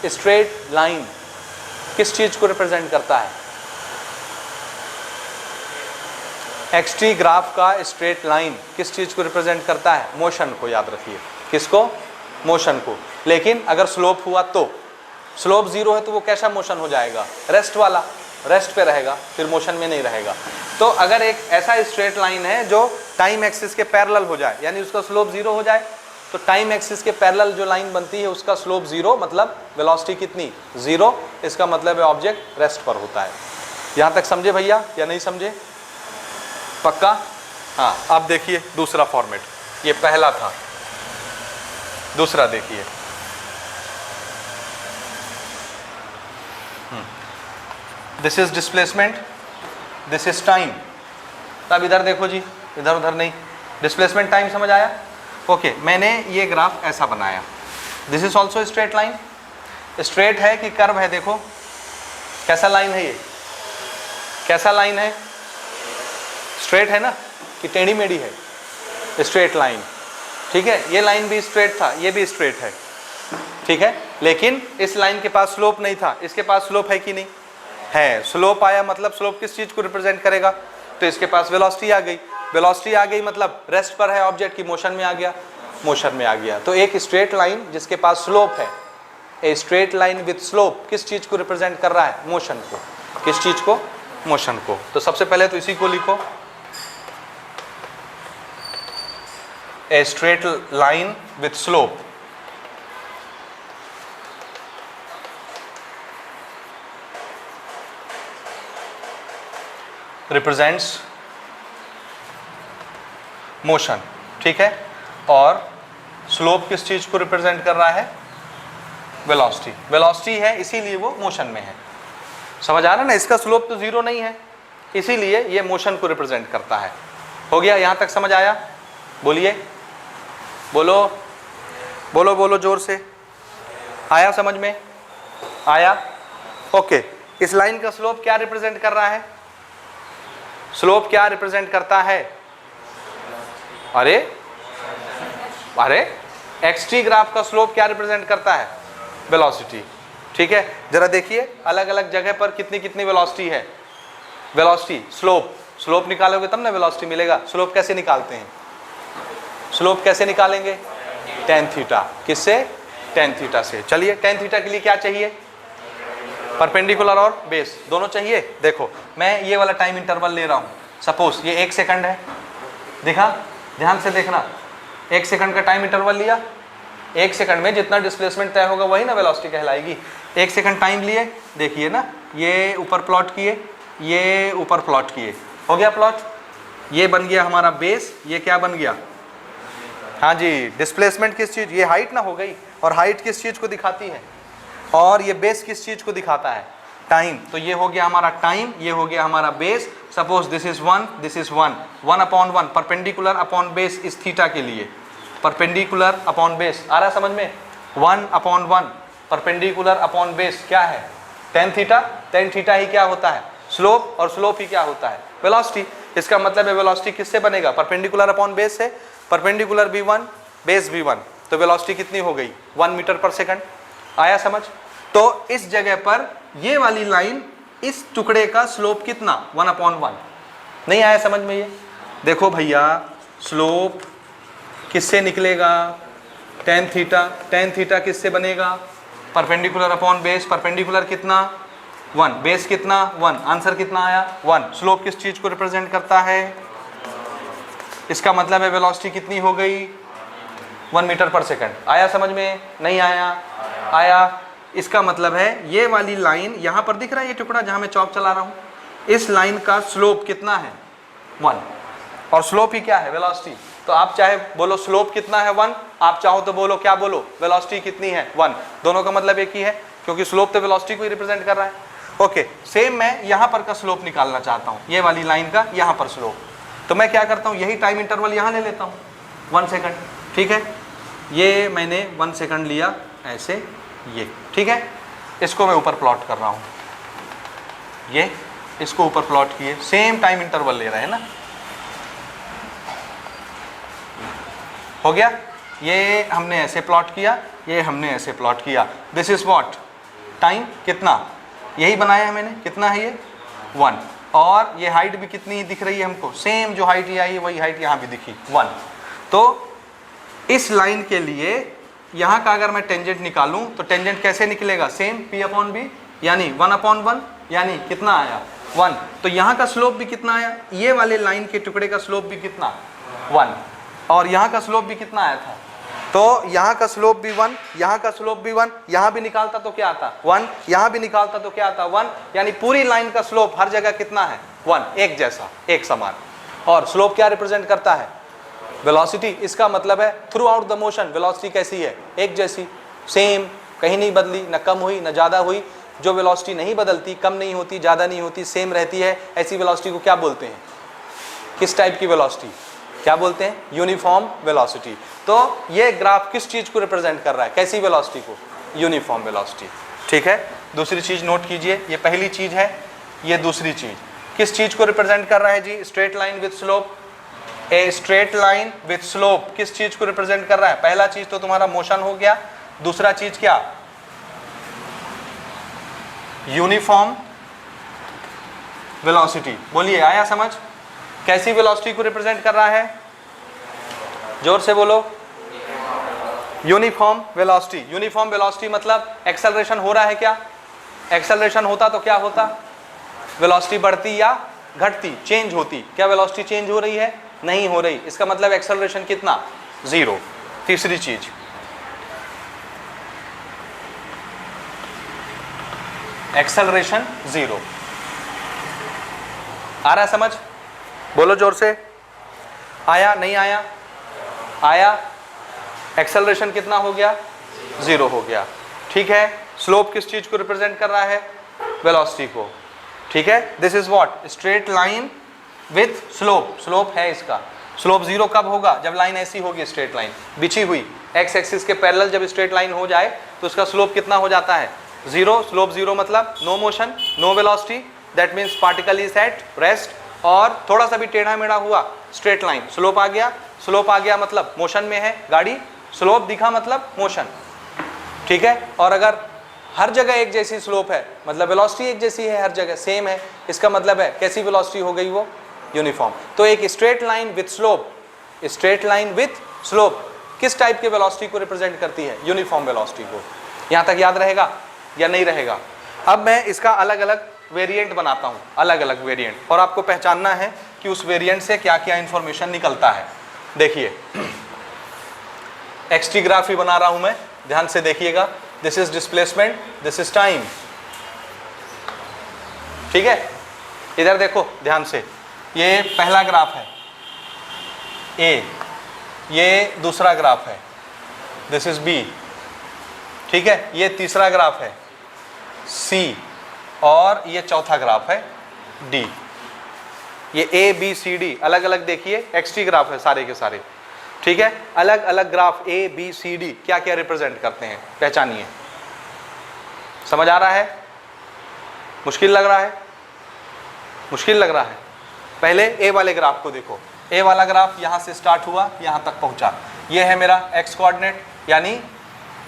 स्ट्रेट लाइन किस चीज को रिप्रेजेंट करता है? एक्सटी ग्राफ का स्ट्रेट लाइन किस चीज को रिप्रेजेंट करता है? मोशन को याद रखिए। किसको? मोशन को। लेकिन अगर स्लोप हुआ तो स्लोप जीरो है तो वो कैसा मोशन हो जाएगा? रेस्ट वाला, रेस्ट पे रहेगा, फिर मोशन में नहीं रहेगा। तो अगर एक ऐसा स्ट्रेट लाइन है जो टाइम एक्सिस के पैरेलल हो जाए, यानी उसका स्लोप जीरो हो जाए, तो टाइम एक्सिस के पैरेलल जो लाइन बनती है उसका स्लोप जीरो, मतलब वेलोसिटी कितनी? जीरो। इसका मतलब है ऑब्जेक्ट रेस्ट पर होता है। यहाँ तक समझे भैया या नहीं समझे? पक्का? हाँ, अब देखिए दूसरा फॉर्मेट, ये पहला था, दूसरा देखिए। This is displacement, this is time. तब इधर देखो जी, इधर उधर नहीं, डिस्प्लेसमेंट टाइम समझ आया? ओके, मैंने ये ग्राफ ऐसा बनाया। This is also straight line. Straight है कि कर्व है? देखो कैसा लाइन है ये, कैसा लाइन है? स्ट्रेट है ना कि टेढ़ी मेढ़ी है? Straight line. ठीक है, ये लाइन भी स्ट्रेट था, ये भी स्ट्रेट है। ठीक है, लेकिन इस लाइन के पास स्लोप नहीं था, इसके पास स्लोप है कि नहीं? है। स्लोप आया मतलब स्लोप किस चीज को रिप्रेजेंट करेगा? तो इसके पास वेलोसिटी आ गई। वेलोसिटी आ गई मतलब रेस्ट पर है ऑब्जेक्ट की, मोशन में आ गया, मोशन में आ गया। तो एक स्ट्रेट लाइन जिसके पास स्लोप है, ए स्ट्रेट लाइन विथ स्लोप किस चीज को रिप्रेजेंट कर रहा है? मोशन को। किस चीज को? मोशन को। तो सबसे पहले तो इसी को लिखो, ए straight line with slope represents motion. ठीक है, और स्लोप किस चीज को रिप्रेजेंट कर रहा है? वेलोसिटी। वेलोसिटी है इसीलिए वो मोशन में है। समझ आ रहा है ना? इसका स्लोप तो जीरो नहीं है, इसीलिए ये मोशन को रिप्रेजेंट करता है। हो गया? यहां तक समझ आया? बोलिए, बोलो बोलो बोलो जोर से। आया समझ में? आया? ओके, इस लाइन का स्लोप क्या रिप्रेजेंट कर रहा है? स्लोप क्या रिप्रेजेंट करता है? अरे अरे एक्सटी ग्राफ का स्लोप क्या रिप्रेजेंट करता है? वेलोसिटी। ठीक है, जरा देखिए अलग अलग जगह पर कितनी कितनी वेलोसिटी है। वेलोसिटी, स्लोप, स्लोप निकालोगे तब ना वेलोसिटी मिलेगा। स्लोप कैसे निकालते हैं? स्लोप कैसे निकालेंगे? tan theta. किससे? tan थीटा से। चलिए tan थीटा के लिए क्या चाहिए? परपेंडिकुलर और बेस दोनों चाहिए। देखो मैं ये वाला टाइम इंटरवल ले रहा हूँ, सपोज ये 1 सेकंड है, देखा, ध्यान से देखना, 1 सेकंड का टाइम इंटरवल लिया, 1 सेकंड में जितना डिस्प्लेसमेंट तय होगा वही ना वेलोसिटी कहलाएगी। 1 सेकंड टाइम लिए, देखिए ना, ये ऊपर प्लॉट किए, ये ऊपर प्लॉट किए, हो गया प्लॉट, ये बन गया हमारा बेस, ये क्या बन गया, हाँ जी, डिस्प्लेसमेंट किस चीज़, ये हाइट ना हो गई, और हाइट किस चीज़ को दिखाती है, और ये बेस किस चीज़ को दिखाता है, टाइम। तो ये हो गया हमारा टाइम, ये हो गया हमारा base. Suppose this is 1, this is 1, 1/1, perpendicular upon base इस थीटा के लिए, परपेंडिकुलर अपॉन बेस आ रहा समझ में, 1/1 परपेंडिकुलर अपॉन बेस क्या है, tan थीटा, tan थीटा ही क्या होता है, स्लोप, और स्लोप ही क्या होता है, वेलोसिटी। इसका मतलब है वेलोसिटी किससे बनेगा, परपेंडिकुलर अपॉन बेस से, परपेंडिकुलर v1 बेस v1, तो वेलोसिटी कितनी हो गई 1 मीटर पर सेकंड। आया समझ। तो इस जगह पर ये वाली लाइन, इस टुकड़े का स्लोप कितना 1/1, नहीं आया समझ में ये। देखो भैया स्लोप किससे निकलेगा, tan थीटा, tan थीटा किससे बनेगा, परपेंडिकुलर अपॉन बेस, परपेंडिकुलर कितना 1, बेस कितना 1, आंसर कितना आया 1। स्लोप किस चीज को रिप्रेजेंट करता है, इसका मतलब है वेलोसिटी कितनी हो गई 1 मीटर पर सेकंड। आया समझ में, नहीं आया, आया। इसका मतलब है ये वाली लाइन यहाँ पर दिख रहा है, ये टुकड़ा जहाँ मैं चौक चला रहा हूँ, इस लाइन का स्लोप कितना है 1, और स्लोप ही क्या है वेलोसिटी। तो आप चाहे बोलो स्लोप कितना है 1, आप चाहो तो बोलो क्या बोलो, वेलोसिटी कितनी है 1, दोनों का मतलब एक ही है, क्योंकि स्लोप तो वेलोसिटी को ही रिप्रेजेंट कर रहा है। ओके, सेम मैं यहाँ पर का स्लोप निकालना चाहता हूँ, ये वाली लाइन का यहाँ पर स्लोप, तो मैं क्या करता हूँ, यही टाइम इंटरवल यहाँ ले लेता हूँ 1 सेकंड, ठीक है, ये मैंने 1 सेकंड लिया ऐसे, ये ठीक है, इसको मैं ऊपर प्लॉट कर रहा हूँ, ये इसको ऊपर प्लॉट किए, सेम टाइम इंटरवल ले रहे हैं ना, हो गया, ये हमने ऐसे प्लॉट किया, ये हमने ऐसे प्लॉट किया, दिस इज व्हाट टाइम, कितना, यही बनाया है मैंने, कितना है ये 1, और ये हाइट भी कितनी दिख रही है हमको, सेम जो हाइट ये आई वही हाइट यहाँ भी दिखी 1। तो इस लाइन के लिए यहाँ का अगर मैं टेंजेंट निकालूं तो टेंजेंट कैसे निकलेगा, सेम P/B, यानी 1/1, यानी कितना आया 1। तो यहाँ का स्लोप भी कितना आया, ये वाले लाइन के टुकड़े का स्लोप भी कितना 1, और यहाँ का स्लोप भी कितना आया था, तो यहाँ का स्लोप भी 1, यहाँ का स्लोप भी 1, यहाँ भी निकालता तो क्या आता 1, यहाँ भी निकालता तो क्या आता 1, यानी पूरी लाइन का स्लोप हर जगह कितना है 1, एक जैसा, एक समान। और स्लोप क्या रिप्रेजेंट करता है, वेलोसिटी। इसका मतलब है through out the motion velocity कैसी है, एक जैसी, सेम, कहीं नहीं बदली, न कम हुई न ज़्यादा हुई। जो वेलोसिटी नहीं बदलती, कम नहीं होती, ज़्यादा नहीं होती, सेम रहती है, ऐसी वेलोसिटी को क्या बोलते हैं, किस टाइप की वेलोसिटी, क्या बोलते हैं, यूनिफॉर्म वेलोसिटी। तो ये ग्राफ किस चीज़ को रिप्रेजेंट कर रहा है, कैसी वेलोसिटी को, यूनिफॉर्म वेलोसिटी, ठीक है। दूसरी चीज़ नोट कीजिए, ये पहली चीज़ है, ये दूसरी चीज़ किस चीज़ को रिप्रेजेंट कर रहा है जी, straight line with slope. A straight line with slope किस चीज को रिप्रेजेंट कर रहा है, पहला चीज तो तुम्हारा मोशन हो गया, दूसरा चीज क्या, यूनिफॉर्म वेलोसिटी। बोलिए आया समझ, कैसी वेलोसिटी को रिप्रेजेंट कर रहा है, जोर से बोलो, यूनिफॉर्म वेलोसिटी। यूनिफॉर्म वेलोसिटी मतलब एक्सेलरेशन हो रहा है क्या, एक्सेलरेशन होता तो क्या होता, वेलोसिटी बढ़ती या घटती, चेंज होती, क्या वेलोसिटी चेंज हो रही है, नहीं हो रही, इसका मतलब एक्सेलरेशन कितना 0। तीसरी चीज एक्सेलरेशन 0, आ रहा है समझ, बोलो जोर से, आया नहीं आया, आया, एक्सेलरेशन कितना हो गया 0 हो गया, ठीक है। स्लोप किस चीज को रिप्रेजेंट कर रहा है, वेलोसिटी को, ठीक है। This is what straight line with slope, slope है इसका, स्लोप 0 कब होगा, जब लाइन ऐसी होगी, स्ट्रेट लाइन बिछी हुई एक्स एक्सिस के पैरेलल, जब स्ट्रेट लाइन हो जाए तो उसका स्लोप कितना हो जाता है 0। स्लोप 0 मतलब no motion, no velocity, that means particle is at rest, और थोड़ा सा भी टेढ़ा मेढ़ा हुआ स्ट्रेट लाइन, स्लोप आ गया, स्लोप आ गया मतलब मोशन में है गाड़ी, स्लोप दिखा मतलब मोशन, ठीक है। और अगर हर जगह एक जैसी स्लोप है मतलब वेलोसिटी एक जैसी है, हर जगह सेम है, इसका मतलब है कैसी वेलोसिटी हो गई वो, यूनिफॉर्म। तो एक straight line with slope, straight line with slope किस टाइप के वेलोसिटी को रिप्रेजेंट करती है, यूनिफॉर्म वेलोसिटी को। यहाँ तक याद रहेगा या नहीं रहेगा, अब मैं इसका अलग अलग वेरिएंट बनाता हूँ, अलग अलग वेरिएंट, और आपको पहचानना है कि उस वेरिएंट से क्या क्या इंफॉर्मेशन निकलता है। देखिए एक्सटी ग्राफ ही बना रहा हूं मैं, ध्यान से देखिएगा। This is displacement, this is time, ठीक है। इधर देखो ध्यान से, ये पहला ग्राफ है ए, ये दूसरा ग्राफ है, दिस इज बी, ठीक है। ये तीसरा ग्राफ है सी, और ये चौथा ग्राफ है डी। ये ए बी सी डी अलग अलग देखिए एक्सटी ग्राफ है सारे के सारे, ठीक है। अलग अलग graph A B C D क्या क्या रिप्रेजेंट करते हैं, पहचानिए। समझ आ रहा है? मुश्किल लग रहा है? मुश्किल लग रहा है? पहले ए वाले ग्राफ को देखो। ए वाला ग्राफ यहां से स्टार्ट हुआ, यहां तक पहुंचा। ये है मेरा एक्स कोऑर्डिनेट, यानी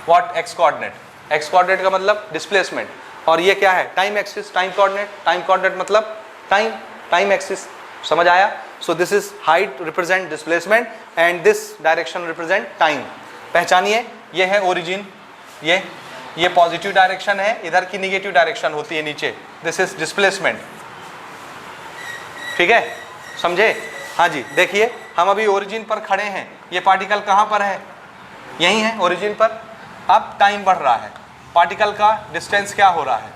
what X coordinate, X coordinate का मतलब डिस्प्लेसमेंट, और ये क्या है time axis, time coordinate, time coordinate मतलब टाइम, टाइम एक्सिस। समझ आया? So this is height represent displacement and this direction represent time. पहचानिए, ये है ओरिजिन, ये पॉजिटिव डायरेक्शन है, इधर की निगेटिव डायरेक्शन होती है नीचे, दिस इज डिस्प्लेसमेंट, ठीक है। समझे? हाँ जी। देखिए हम अभी ओरिजिन पर खड़े हैं, ये पार्टिकल कहाँ पर है, यही है ओरिजिन पर। अब टाइम बढ़ रहा है, पार्टिकल का डिस्टेंस क्या हो रहा है,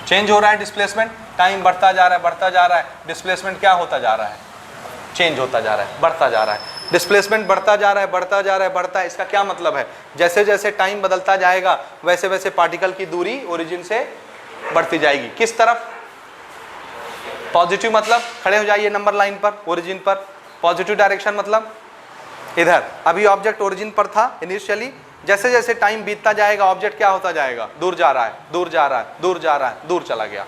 चेंज हो रहा है डिस्प्लेसमेंट, टाइम बढ़ता जा रहा है, बढ़ता जा रहा है, डिस्प्लेसमेंट क्या होता जा रहा है, चेंज होता जा रहा है, बढ़ता जा रहा है। डिस्प्लेसमेंट बढ़ता जा रहा है, बढ़ता जा रहा है, बढ़ता है, इसका क्या मतलब है, जैसे जैसे टाइम बदलता जाएगा वैसे वैसे पार्टिकल की दूरी ओरिजिन से बढ़ती जाएगी। किस तरफ? पॉजिटिव मतलब खड़े हो जाइए नंबर लाइन पर, ओरिजिन पर। पॉजिटिव डायरेक्शन मतलब इधर। अभी ऑब्जेक्ट ओरिजिन पर था इनिशियली, जैसे जैसे टाइम बीतता जाएगा ऑब्जेक्ट क्या होता जाएगा, दूर जा रहा है, दूर जा रहा है, दूर जा रहा है, दूर चला गया।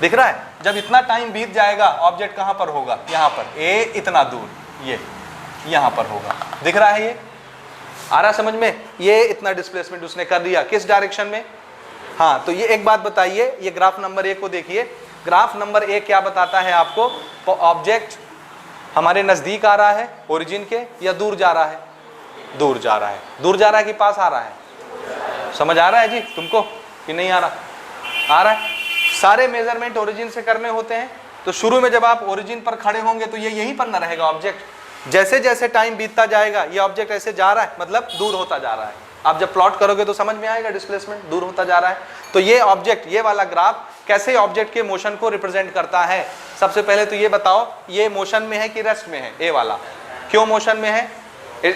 दिख रहा है? जब इतना टाइम बीत जाएगा ऑब्जेक्ट कहाँ पर होगा, यहाँ पर, ए इतना दूर, ये यहाँ पर होगा। दिख रहा है? ये आ रहा समझ में? ये इतना डिस्प्लेसमेंट उसने कर दिया, किस डायरेक्शन में? हाँ, तो ये एक बात बताइए, ये ग्राफ नंबर 1 को देखिए। ग्राफ नंबर 1 क्या बताता है आपको, ऑब्जेक्ट हमारे नजदीक आ रहा है ओरिजिन के या दूर जा रहा है? दूर जा रहा है। दूर जा रहा है कि पास आ रहा है? समझ आ रहा है जी तुमको कि नहीं आ रहा? आ रहा है। सारे मेजरमेंट ओरिजिन से करने होते हैं, तो शुरू में जब आप ओरिजिन पर खड़े होंगे तो ये यहीं पर ना रहेगा ऑब्जेक्ट। जैसे जैसे टाइम बीतता जाएगा ये ऑब्जेक्ट ऐसे जा रहा है, मतलब दूर होता जा रहा है। आप जब प्लॉट करोगे तो समझ में आएगा, डिस्प्लेसमेंट दूर होता जा रहा है। तो ये ऑब्जेक्ट, ये वाला ग्राफ कैसे ऑब्जेक्ट के मोशन को रिप्रेजेंट करता है? सबसे पहले तो ये बताओ, ये मोशन में है कि रेस्ट में है? ए वाला क्यों मोशन में है?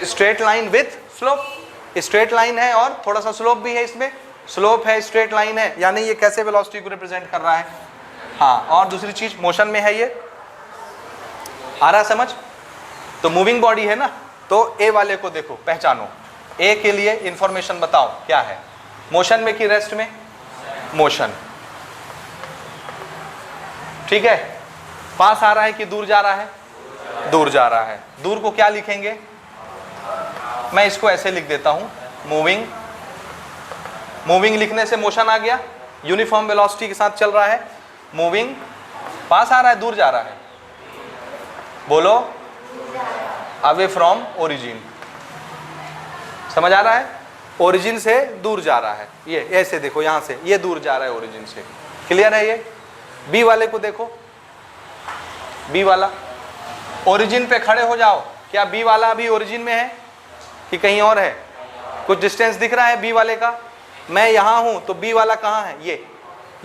Straight line with slope, straight line है और थोड़ा सा स्लोप भी है, इसमें स्लोप है, स्ट्रेट लाइन है, यानी ये कैसे वेलोसिटी को रिप्रेजेंट कर रहा है। हाँ, और दूसरी चीज मोशन में है, ये आ रहा समझ? तो मूविंग बॉडी है ना, तो ए वाले को देखो, पहचानो। ए के लिए इंफॉर्मेशन बताओ क्या है, मोशन में कि रेस्ट में? मोशन, ठीक है। पास आ रहा है कि दूर जा रहा है? दूर जा रहा है। दूर को क्या लिखेंगे? मैं इसको ऐसे लिख देता हूं, मूविंग। मूविंग लिखने से मोशन आ गया, यूनिफॉर्म वेलोसिटी के साथ चल रहा है। मूविंग, पास आ रहा है, दूर जा रहा है? बोलो, अवे फ्रॉम ओरिजिन। समझ आ रहा है? ओरिजिन से दूर जा रहा है। ये ऐसे देखो, यहां से ये दूर जा रहा है ओरिजिन से। क्लियर है? ये बी वाले को देखो, बी वाला ओरिजिन पे खड़े हो जाओ। क्या बी वाला अभी ओरिजिन में है कि कहीं और है? कुछ डिस्टेंस दिख रहा है बी वाले का? मैं यहां हूं तो बी वाला कहां है? ये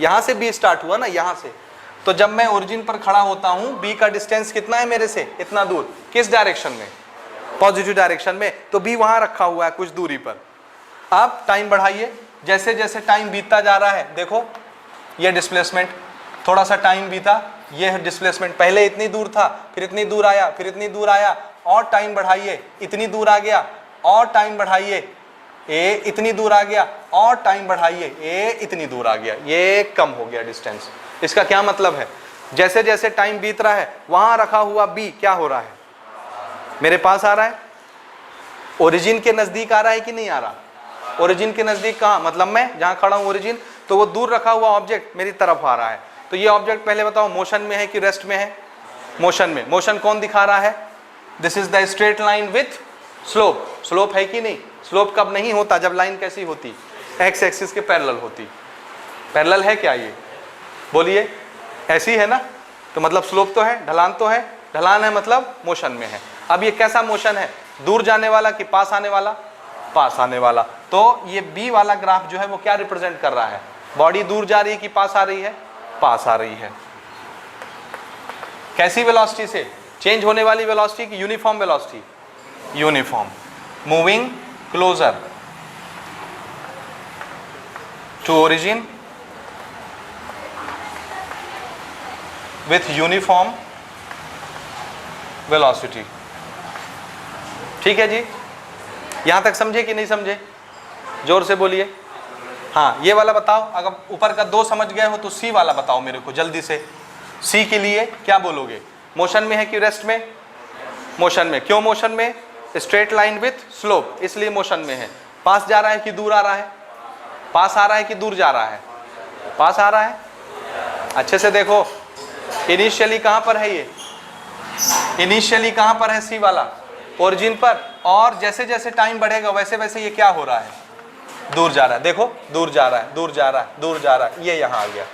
यहां से बी स्टार्ट हुआ ना, यहां से। तो जब मैं ओरिजिन पर खड़ा होता हूं, बी का डिस्टेंस कितना है मेरे से? इतना दूर। किस डायरेक्शन में? पॉजिटिव डायरेक्शन में। तो बी वहां रखा हुआ है कुछ दूरी पर। अब टाइम बढ़ाइए, जैसे जैसे टाइम बीतता जा रहा है, देखो ये डिस्प्लेसमेंट, थोड़ा सा टाइम बीता, ये है डिस्प्लेसमेंट। पहले इतनी दूर था, फिर इतनी दूर आया, फिर इतनी दूर आया, और टाइम बढ़ाइए, इतनी दूर आ गया, और टाइम बढ़ाइए, ए इतनी दूर आ गया, और टाइम बढ़ाइए, ए इतनी दूर आ गया, ये कम हो गया डिस्टेंस। इसका क्या मतलब है? जैसे जैसे टाइम बीत रहा है, वहां रखा हुआ बी क्या हो रहा है? मेरे पास आ रहा है, ओरिजिन के नजदीक आ रहा है कि नहीं आ रहा? ओरिजिन के नजदीक कहाँ? मतलब मैं जहां खड़ा हूं ओरिजिन, तो वो दूर रखा हुआ ऑब्जेक्ट मेरी तरफ आ रहा है। तो ये ऑब्जेक्ट पहले बताओ मोशन में है कि रेस्ट में है? मोशन में। मोशन कौन दिखा रहा है? This is the straight line with slope. Slope है कि नहीं? स्लोप कब नहीं होता? जब लाइन कैसी होती? एक्स एक्सिस के पैरेलल होती। पैरेलल है क्या ये, बोलिए, ऐसी है ना, तो मतलब स्लोप तो है, ढलान तो है, ढलान है मतलब मोशन में है। अब ये कैसा मोशन है, दूर जाने वाला कि पास आने वाला, पास आने वाला। तो ये बी वाला ग्राफ जो है वो क्या रिप्रेजेंट कर रहा है, बॉडी दूर जा रही है कि पास आ रही है, पास आ रही है। कैसी वेलोसिटी से, चेंज होने वाली वेलोसिटी की uniform velocity, uniform, moving closer to origin with uniform velocity. ठीक है जी, यहां तक समझे कि नहीं समझे, जोर से बोलिए। हाँ, ये वाला बताओ, अगर ऊपर का 2 समझ गए हो तो सी वाला बताओ मेरे को जल्दी से। सी के लिए क्या बोलोगे, मोशन में है कि रेस्ट में, मोशन में। क्यों मोशन में, स्ट्रेट लाइन विथ स्लोप, इसलिए मोशन में है। पास जा रहा है कि दूर आ रहा है, पास आ रहा है कि दूर जा रहा है, पास आ रहा है। अच्छे से देखो, इनिशियली कहां पर है ये, इनिशियली कहां पर है सी वाला, ओरिजिन पर, और जैसे जैसे टाइम बढ़ेगा वैसे वैसे ये क्या हो रहा है, दूर जा रहा है। देखो, दूर जा रहा है, दूर जा रहा है, दूर जा रहा है, ये यहां आ गया,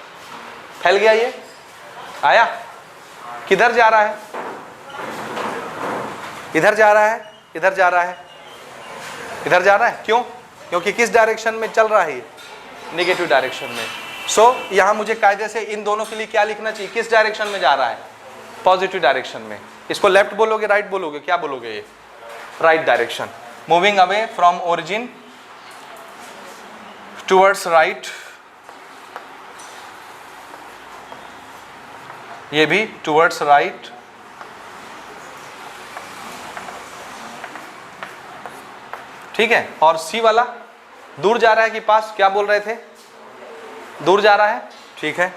फैल गया, ये आया, किधर जा रहा है, इधर जा रहा है, इधर जा रहा है, इधर जा रहा है। क्यों, क्योंकि किस डायरेक्शन में चल रहा है ये, नेगेटिव डायरेक्शन में। सो यहां मुझे कायदे से इन दोनों के लिए क्या लिखना चाहिए, किस डायरेक्शन में जा रहा है, पॉजिटिव डायरेक्शन में। इसको लेफ्ट बोलोगे, राइट बोलोगे, क्या बोलोगे, ये right direction. Moving away from origin towards right, ये भी टुवर्ड्स राइट, ठीक है। और सी वाला दूर जा रहा है कि पास, क्या बोल रहे थे, दूर जा रहा है, ठीक है।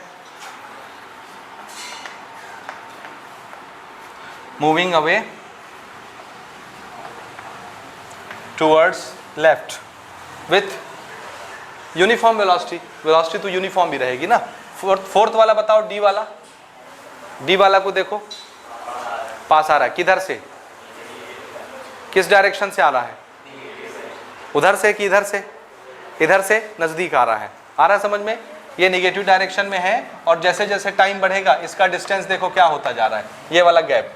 Moving away towards left with uniform velocity, velocity तो यूनिफॉर्म भी रहेगी ना। फोर्थ वाला बताओ, डी वाला, डी वाला को देखो, पास आ रहा है, किधर से, किस डायरेक्शन से आ रहा है, उधर से कि इधर से, इधर से नजदीक आ रहा है समझ में। ये नेगेटिव डायरेक्शन में है, और जैसे जैसे टाइम बढ़ेगा इसका डिस्टेंस देखो क्या होता जा रहा है, ये वाला गैप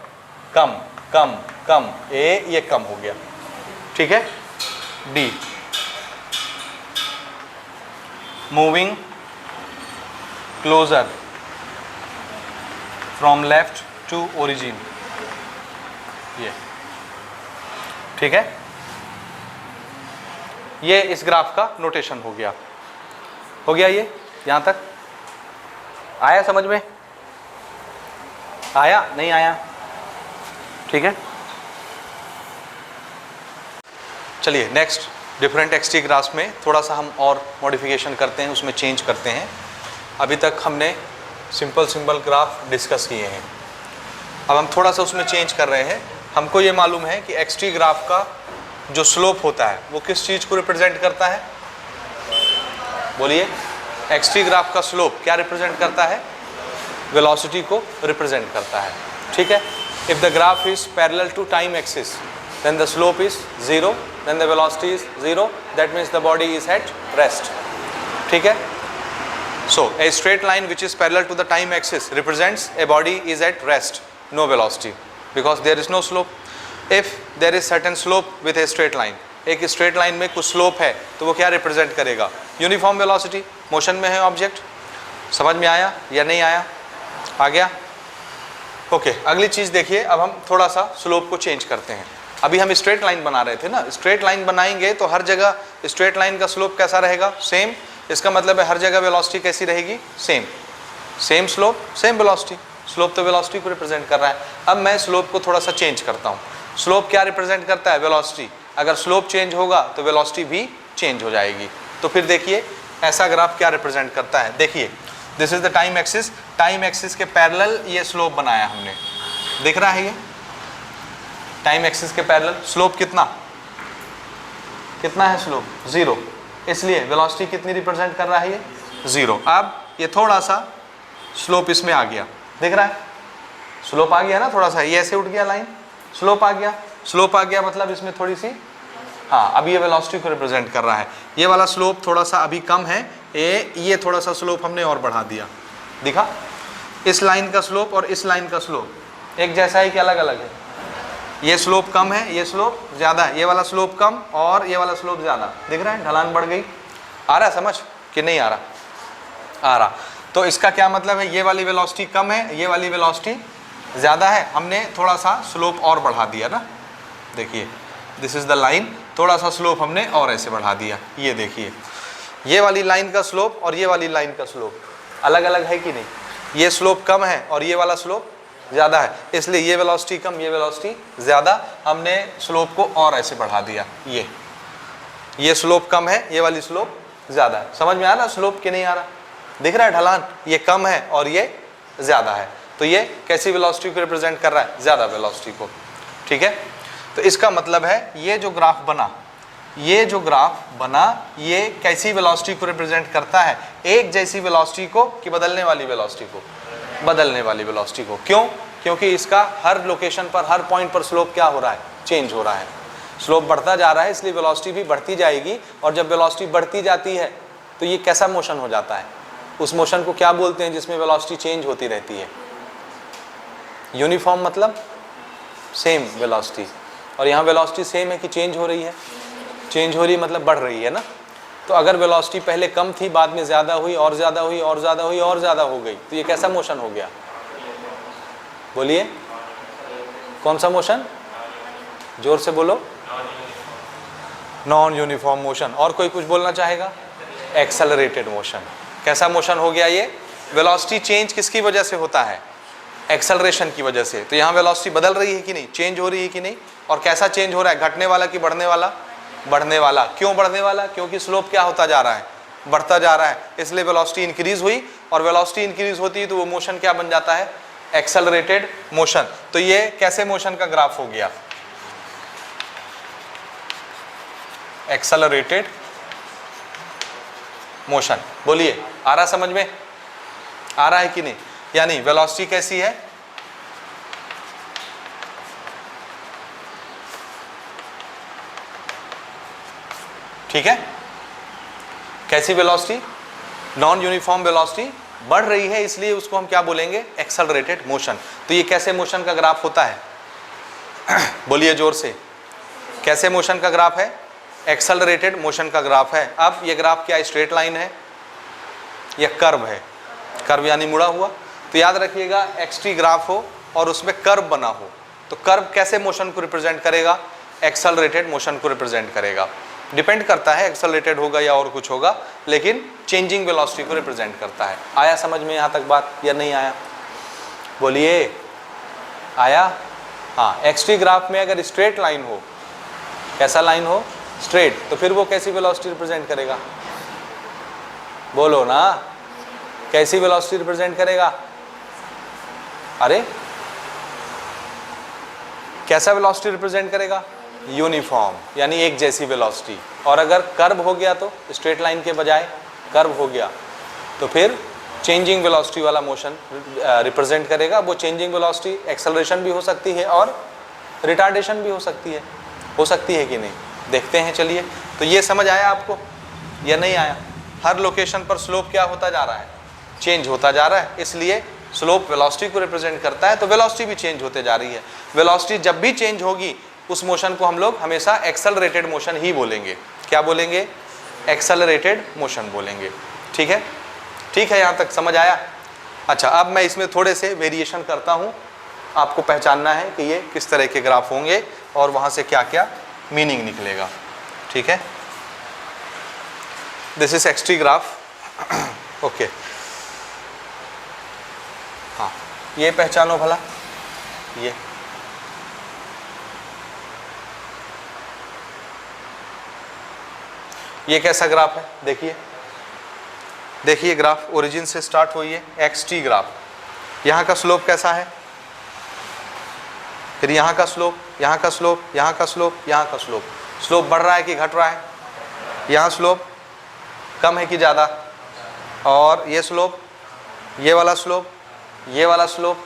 कम कम कम, ये कम हो गया, ठीक है। D, moving closer from left to origin, ये ठीक है। ये इस ग्राफ का नोटेशन हो गया, हो गया, ये यहां तक आया, समझ में आया, नहीं आया, ठीक है। चलिए नेक्स्ट, डिफरेंट एक्सटी ग्राफ्स में थोड़ा सा हम और मॉडिफिकेशन करते हैं, उसमें चेंज करते हैं। अभी तक हमने सिंपल सिंपल ग्राफ डिस्कस किए हैं, अब हम थोड़ा सा उसमें चेंज कर रहे हैं। हमको ये मालूम है कि एक्सटी ग्राफ का जो स्लोप होता है वो किस चीज़ को रिप्रेजेंट करता है, बोलिए। एक्सटी ग्राफ का स्लोप क्या रिप्रेजेंट करता है, वेलोसिटी को रिप्रेजेंट करता है, ठीक है। If the graph is parallel to time axis then the slope is 0, then the velocity is 0, that means the body is at rest, ठीक है। So a straight line which is parallel to the time axis represents a body is at rest, no velocity, because there is no slope. If there is certain slope with a straight line, एक straight line में कुछ slope है तो वो क्या represent करेगा, uniform velocity, motion में है object। समझ में आया या नहीं आया, आ गया, ओके। अगली चीज़ देखिए, अब हम थोड़ा सा स्लोप को चेंज करते हैं। अभी हम स्ट्रेट लाइन बना रहे थे ना, स्ट्रेट लाइन बनाएंगे तो हर जगह स्ट्रेट लाइन का स्लोप कैसा रहेगा, सेम। इसका मतलब है हर जगह वेलोसिटी कैसी रहेगी, same, same slope same velocity. Slope तो वेलोसिटी को रिप्रेजेंट कर रहा है। अब मैं स्लोप को थोड़ा सा चेंज करता हूँ। स्लोप क्या रिप्रेजेंट करता है, वेलोसिटी। अगर स्लोप चेंज होगा तो वेलोसिटी भी चेंज हो जाएगी। तो फिर देखिए ऐसा ग्राफ क्या रिप्रेजेंट करता है, देखिए this is the time axis, time axis के पैरेलल ये स्लोप बनाया हमने, दिख रहा है ये टाइम एक्सिस के पैरेलल। स्लोप कितना कितना है, स्लोप 0, इसलिए वेलोसिटी कितनी रिप्रेजेंट कर रहा है, ये 0। अब ये थोड़ा सा स्लोप इसमें आ गया, दिख रहा है, स्लोप आ गया ना थोड़ा सा, ये ऐसे उठ गया लाइन, स्लोप आ गया, स्लोप आ गया मतलब इसमें थोड़ी सी, हाँ अब ये वेलोसिटी को रिप्रेजेंट कर रहा है। ये वाला स्लोप थोड़ा सा अभी कम है, ये थोड़ा सा स्लोप हमने और बढ़ा दिया, दिखा? इस लाइन का स्लोप और इस लाइन का स्लोप एक जैसा है कि अलग अलग है? ये स्लोप कम है, ये स्लोप ज़्यादा है, ये वाला स्लोप कम और ये वाला स्लोप ज़्यादा, दिख रहा है? ढलान बढ़ गई। आ रहा है समझ कि नहीं आ रहा? आ रहा। तो इसका क्या मतलब है, ये वाली वेलोसिटी कम है, ये वाली वेलोसिटी ज़्यादा है, हमने थोड़ा सा स्लोप और बढ़ा दिया ना। देखिए दिस इज़ द लाइन, थोड़ा सा स्लोप हमने और ऐसे बढ़ा दिया। ये देखिए ये वाली लाइन का स्लोप और ये वाली लाइन का स्लोप अलग अलग है कि नहीं? ये स्लोप कम है और ये वाला स्लोप ज़्यादा है, इसलिए ये वेलोसिटी कम, ये वेलोसिटी ज़्यादा, हमने स्लोप को और ऐसे बढ़ा दिया। ये स्लोप कम है, ये वाली स्लोप ज़्यादा है। समझ में आ रहा स्लोप कि नहीं आ रहा? दिख रहा है ढलान? ये कम है और ये ज़्यादा है, तो ये कैसी वेलोसिटी को रिप्रेजेंट कर रहा है? ज़्यादा वेलोसिटी को। ठीक है, तो इसका मतलब है ये जो ग्राफ बना, ये जो ग्राफ बना, ये कैसी वेलोसिटी को रिप्रेजेंट करता है? एक जैसी वेलोसिटी को कि बदलने वाली वेलोसिटी को? बदलने वाली वेलोसिटी को। क्यों? क्योंकि इसका हर लोकेशन पर, हर पॉइंट पर स्लोप क्या हो रहा है? चेंज हो रहा है। स्लोप बढ़ता जा रहा है, इसलिए वेलोसिटी भी बढ़ती जाएगी, और जब वेलोसिटी बढ़ती जाती है तो ये कैसा मोशन हो जाता है? उस मोशन को क्या बोलते हैं जिसमें वेलोसिटी चेंज होती रहती है? यूनिफॉर्म मतलब सेम वेलोसिटी, और यहाँ वेलोसिटी सेम है कि चेंज हो रही है? चेंज हो रही है मतलब बढ़ रही है ना। तो अगर वेलोसिटी पहले कम थी, बाद में ज़्यादा हुई और ज़्यादा हुई और ज़्यादा हुई और ज़्यादा हो गई, तो ये कैसा मोशन हो गया? बोलिए कौन सा मोशन? जोर से बोलो। Non uniform motion. और कोई कुछ बोलना चाहेगा? Accelerated motion. कैसा मोशन हो गया ये? वेलोसिटी चेंज किसकी वजह से होता है? एक्सेलरेशन की वजह से। तो यहाँ वेलोसिटी बदल रही है कि नहीं? चेंज हो रही है कि नहीं? और कैसा चेंज हो रहा है? घटने वाला कि बढ़ने वाला? बढ़ने वाला। क्यों बढ़ने वाला? क्योंकि स्लोप क्या होता जा रहा है? बढ़ता जा रहा है, इसलिए वेलोसिटी इंक्रीज हुई, और वेलोसिटी इंक्रीज होती है तो वो मोशन क्या बन जाता है? Accelerated motion. तो ये कैसे मोशन का ग्राफ हो गया? Accelerated motion. बोलिए आ रहा समझ में? आ रहा है कि नहीं? यानी वेलोसिटी कैसी है? ठीक है, कैसी वेलोसिटी? नॉन यूनिफॉर्म वेलोसिटी बढ़ रही है, इसलिए उसको हम क्या बोलेंगे? Accelerated motion. तो ये कैसे मोशन का ग्राफ होता है? बोलिए जोर से, कैसे मोशन का ग्राफ है? एक्सेलरेटेड मोशन का ग्राफ है। अब ये ग्राफ क्या स्ट्रेट लाइन है या कर्व है? कर्व यानी मुड़ा हुआ। तो याद रखिएगा एक्सटी ग्राफ हो और उसमें कर्व बना हो, तो कर्व कैसे मोशन को रिप्रेजेंट करेगा? एक्सेलरेटेड मोशन को रिप्रेजेंट करेगा। डिपेंड करता है एक्सेलरेटेड होगा या और कुछ होगा, लेकिन चेंजिंग वेलोसिटी को रिप्रेजेंट करता है। आया समझ में यहाँ तक बात या नहीं आया? बोलिए आया? हाँ, एक्सटी ग्राफ में अगर स्ट्रेट लाइन हो, कैसा लाइन हो? स्ट्रेट, तो फिर वो कैसी वेलोसिटी रिप्रेजेंट करेगा? बोलो ना, कैसी वेलोसिटी रिप्रेजेंट करेगा? अरे कैसा वेलोसिटी रिप्रेजेंट करेगा? यूनिफॉर्म, यानी एक जैसी वेलोसिटी। और अगर कर्व हो गया, तो स्ट्रेट लाइन के बजाय कर्व हो गया, तो फिर चेंजिंग वेलोसिटी वाला मोशन रिप्रेजेंट करेगा। वो चेंजिंग वेलोसिटी एक्सेलरेशन भी हो सकती है और रिटार्डेशन भी हो सकती है कि नहीं? देखते हैं, चलिए। तो ये समझ आया आपको या नहीं आया? हर लोकेशन पर स्लोप क्या होता जा रहा है? चेंज होता जा रहा है, इसलिए स्लोप वेलोसिटी को रिप्रेजेंट करता है, तो वेलोसिटी भी चेंज होते जा रही है। वेलोसिटी जब भी चेंज होगी, उस मोशन को हम लोग हमेशा एक्सेलरेटेड मोशन ही बोलेंगे। क्या बोलेंगे? एक्सेलरेटेड मोशन बोलेंगे। ठीक है, ठीक है, यहाँ तक समझ आया? अच्छा, अब मैं इसमें थोड़े से वेरिएशन करता हूँ, आपको पहचानना है कि ये किस तरह के ग्राफ होंगे और वहाँ से क्या क्या मीनिंग निकलेगा। ठीक है, this is XT graph. Okay, हाँ, ये पहचानो भला। ये कैसा ग्राफ है? देखिए ग्राफ ओरिजिन से स्टार्ट हुई है, एक्स टी ग्राफ। यहाँ का स्लोप कैसा है? फिर यहाँ का स्लोप, यहाँ का स्लोप, यहाँ का स्लोप, यहाँ का स्लोप। स्लोप बढ़ रहा है कि घट रहा है? यहाँ स्लोप कम है कि ज़्यादा? और ये स्लोप, ये वाला स्लोप, ये वाला स्लोप,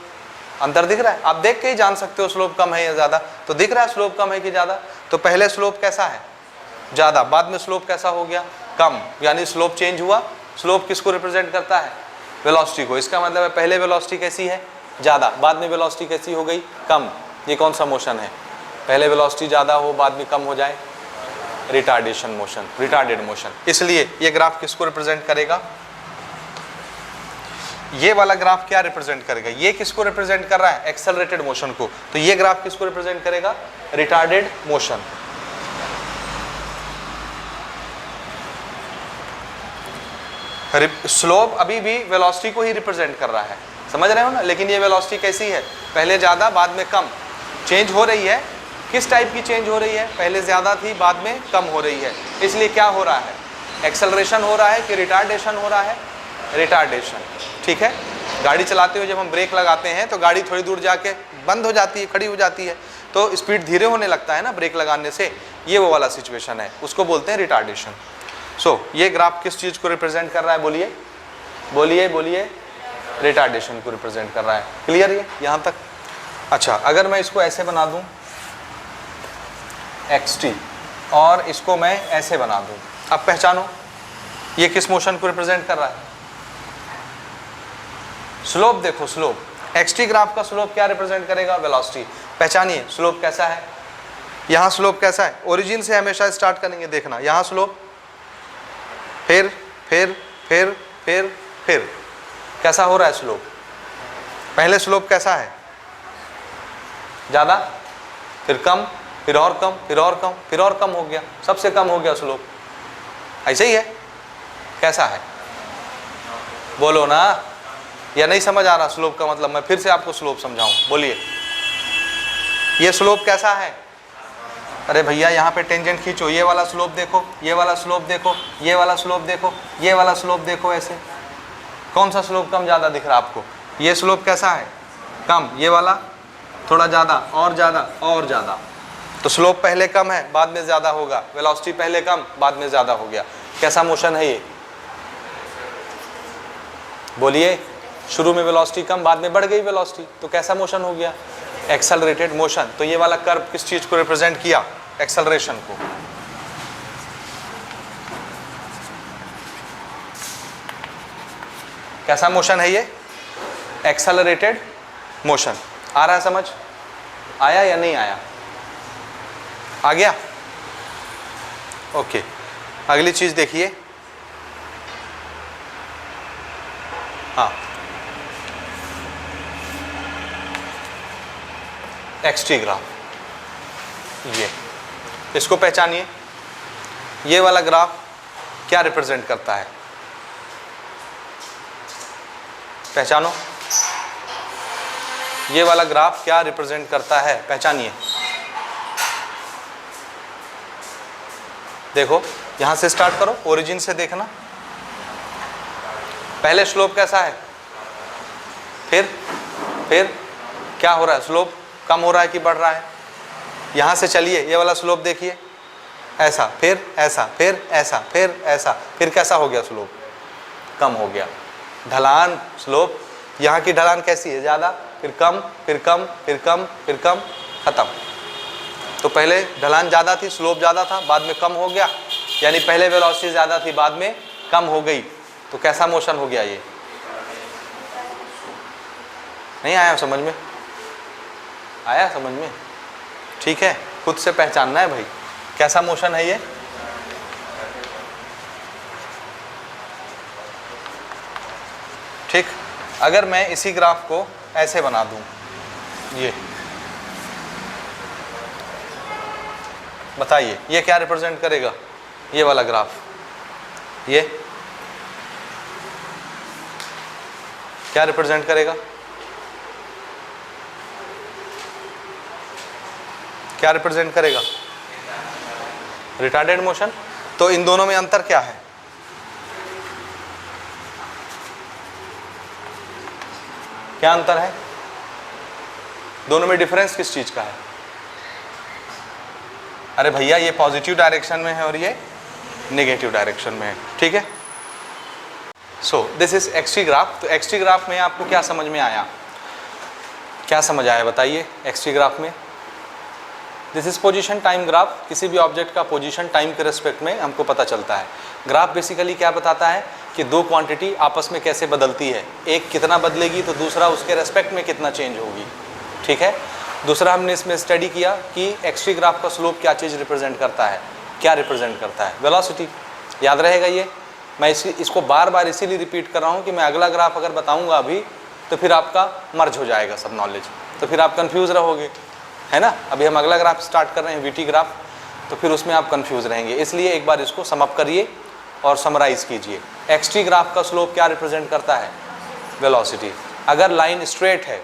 अंतर दिख रहा है? आप देख के ही जान सकते हो स्लोप कम है या ज़्यादा। तो दिख रहा है स्लोप कम है कि ज़्यादा। तो पहले स्लोप कैसा है? ज़्यादा, बाद में स्लोप कैसा हो गया, कम, यानी स्लोप चेंज हुआ। स्लोप किसको रिप्रेजेंट करता है, वेलोसिटी को। इसका मतलब है पहले वेलोसिटी कैसी है, ज़्यादा, बाद में वेलोसिटी कैसी हो गई, कम। ये कौन सा मोशन है, पहले वेलोसिटी ज़्यादा हो बाद में कम हो जाए, रिटार्डेशन मोशन, रिटार्डेड मोशन। इसलिए ये ग्राफ किसको रिप्रेजेंट करेगा, ये वाला ग्राफ क्या रिप्रेजेंट करेगा, ये किसको रिप्रेजेंट कर रहा है, एक्सेलरेटेड मोशन को। तो ये ग्राफ किसको रिप्रेजेंट करेगा, रिटार्डेड मोशन। स्लोप अभी भी वेलोसिटी को ही रिप्रेजेंट कर रहा है, समझ रहे हो ना। लेकिन ये वेलोसिटी कैसी है, पहले ज़्यादा बाद में कम, चेंज हो रही है। किस टाइप की चेंज हो रही है, पहले ज़्यादा थी बाद में कम हो रही है। इसलिए क्या हो रहा है, एक्सेलरेशन हो रहा है कि रिटार्डेशन हो रहा है, रिटार्डेशन। ठीक है, गाड़ी चलाते हुए जब हम ब्रेक लगाते हैं तो गाड़ी थोड़ी दूर जाके बंद हो जाती है, खड़ी हो जाती है, तो स्पीड धीरे होने लगता है ना ब्रेक लगाने से। ये वो वाला सिचुएशन है, उसको बोलते हैं रिटार्डेशन। सो ये ग्राफ किस चीज़ को रिप्रेजेंट कर रहा है, बोलिए बोलिए बोलिए, रिटार्डेशन को रिप्रेजेंट कर रहा है। क्लियर ये यहाँ तक। अच्छा, अगर मैं इसको ऐसे बना दूँ xt और इसको मैं ऐसे बना दूँ, अब पहचानो ये किस मोशन को रिप्रेजेंट कर रहा है, स्लोप। देखो स्लोप, xt ग्राफ का स्लोप क्या रिप्रेजेंट करेगा, वेलोसिटी। पहचानिए स्लोप कैसा है, यहाँ स्लोप कैसा है, ओरिजिन से हमेशा स्टार्ट करेंगे, देखना यहाँ स्लोप, फिर फिर फिर फिर फिर कैसा हो रहा है स्लोप। पहले स्लोप कैसा है, ज़्यादा, फिर कम, फिर और कम, फिर और कम, फिर और कम हो गया, सबसे कम हो गया स्लोप। ऐसे ही है, कैसा है बोलो ना, या नहीं समझ आ रहा स्लोप का मतलब। मैं फिर से आपको स्लोप समझाऊं, बोलिए ये स्लोप कैसा है। अरे भैया यहाँ पे टेंजेंट खींचो, ये वाला स्लोप देखो, ये वाला स्लोप देखो, ये वाला स्लोप देखो, ये वाला स्लोप देखो, ऐसे कौन सा स्लोप कम ज़्यादा दिख रहा है आपको, ये स्लोप कैसा है, कम, ये वाला थोड़ा ज़्यादा और ज़्यादा और ज़्यादा। तो स्लोप पहले कम है बाद में ज़्यादा होगा, वेलोसिटी पहले कम बाद में ज़्यादा हो गया। कैसा मोशन है ये, बोलिए। शुरू में वेलोसिटी कम बाद में बढ़ गई वेलोसिटी, तो कैसा मोशन हो गया, एक्सेलरेटेड मोशन। तो ये वाला कर्व किस चीज़ को रिप्रेजेंट किया, एक्सेलरेशन को। कैसा मोशन है ये, एक्सेलरेटेड मोशन। आ रहा है समझ, आया या नहीं आया, आ गया। ओके, अगली चीज़ देखिए। हाँ, xt ग्राफ, ये इसको पहचानिए। ये वाला ग्राफ क्या रिप्रेजेंट करता है, पहचानो। ये वाला ग्राफ क्या रिप्रेजेंट करता है, पहचानिए। देखो यहाँ से स्टार्ट करो, ओरिजिन से देखना। पहले स्लोप कैसा है, फिर क्या हो रहा है, स्लोप कम हो रहा है कि बढ़ रहा है। यहाँ से चलिए, ये वाला स्लोप देखिए, ऐसा, फिर ऐसा, फिर ऐसा, फिर ऐसा, फिर कैसा हो गया, स्लोप कम हो गया। ढलान, स्लोप, यहाँ की ढलान कैसी है, ज़्यादा, फिर कम, फिर कम, फिर कम, फिर कम, ख़त्म। तो पहले ढलान ज़्यादा थी, स्लोप ज़्यादा था, बाद में कम हो गया, यानी पहले वेलोसिटी ज़्यादा थी बाद में कम हो गई। तो कैसा मोशन हो गया ये, नहीं आया समझ में, आया समझ में, ठीक है। खुद से पहचानना है भाई, कैसा मोशन है ये। ठीक, अगर मैं इसी ग्राफ को ऐसे बना दूं, ये बताइए ये क्या रिप्रेजेंट करेगा, ये वाला ग्राफ, ये क्या रिप्रेजेंट करेगा, क्या रिप्रेजेंट करेगा, रिटार्डेड मोशन। तो इन दोनों में अंतर क्या है, क्या अंतर है, दोनों में डिफरेंस किस चीज का है। अरे भैया ये पॉजिटिव डायरेक्शन में है और ये नेगेटिव डायरेक्शन में है, ठीक है। सो दिस इज xt ग्राफ। तो xt ग्राफ में आपको क्या समझ में आया, क्या समझ आया बताइए xt ग्राफ में। This is position time graph. किसी भी ऑब्जेक्ट का पोजीशन टाइम के रेस्पेक्ट में हमको पता चलता है। ग्राफ बेसिकली क्या बताता है कि दो क्वांटिटी आपस में कैसे बदलती है, एक कितना बदलेगी तो दूसरा उसके रेस्पेक्ट में कितना चेंज होगी। ठीक है। दूसरा हमने इसमें स्टडी किया कि एक्स टी ग्राफ का स्लोप क्या चीज़ रिप्रेजेंट करता है, क्या रिप्रेजेंट करता है, वेलोसिटी। याद रहेगा ये। मैं इसको बार बार इसीलिए रिपीट कर रहा हूँ कि मैं अगला ग्राफ अगर बताऊँगा अभी तो फिर आपका मर्ज हो जाएगा सब नॉलेज, तो फिर आप कन्फ्यूज़ रहोगे, है ना। अभी हम अगला ग्राफ स्टार्ट कर रहे हैं वीटी ग्राफ, तो फिर उसमें आप कंफ्यूज रहेंगे। इसलिए एक बार इसको सम अप करिए और समराइज कीजिए। एक्स टी ग्राफ का स्लोप क्या रिप्रेजेंट करता है, वेलोसिटी। अगर लाइन स्ट्रेट है,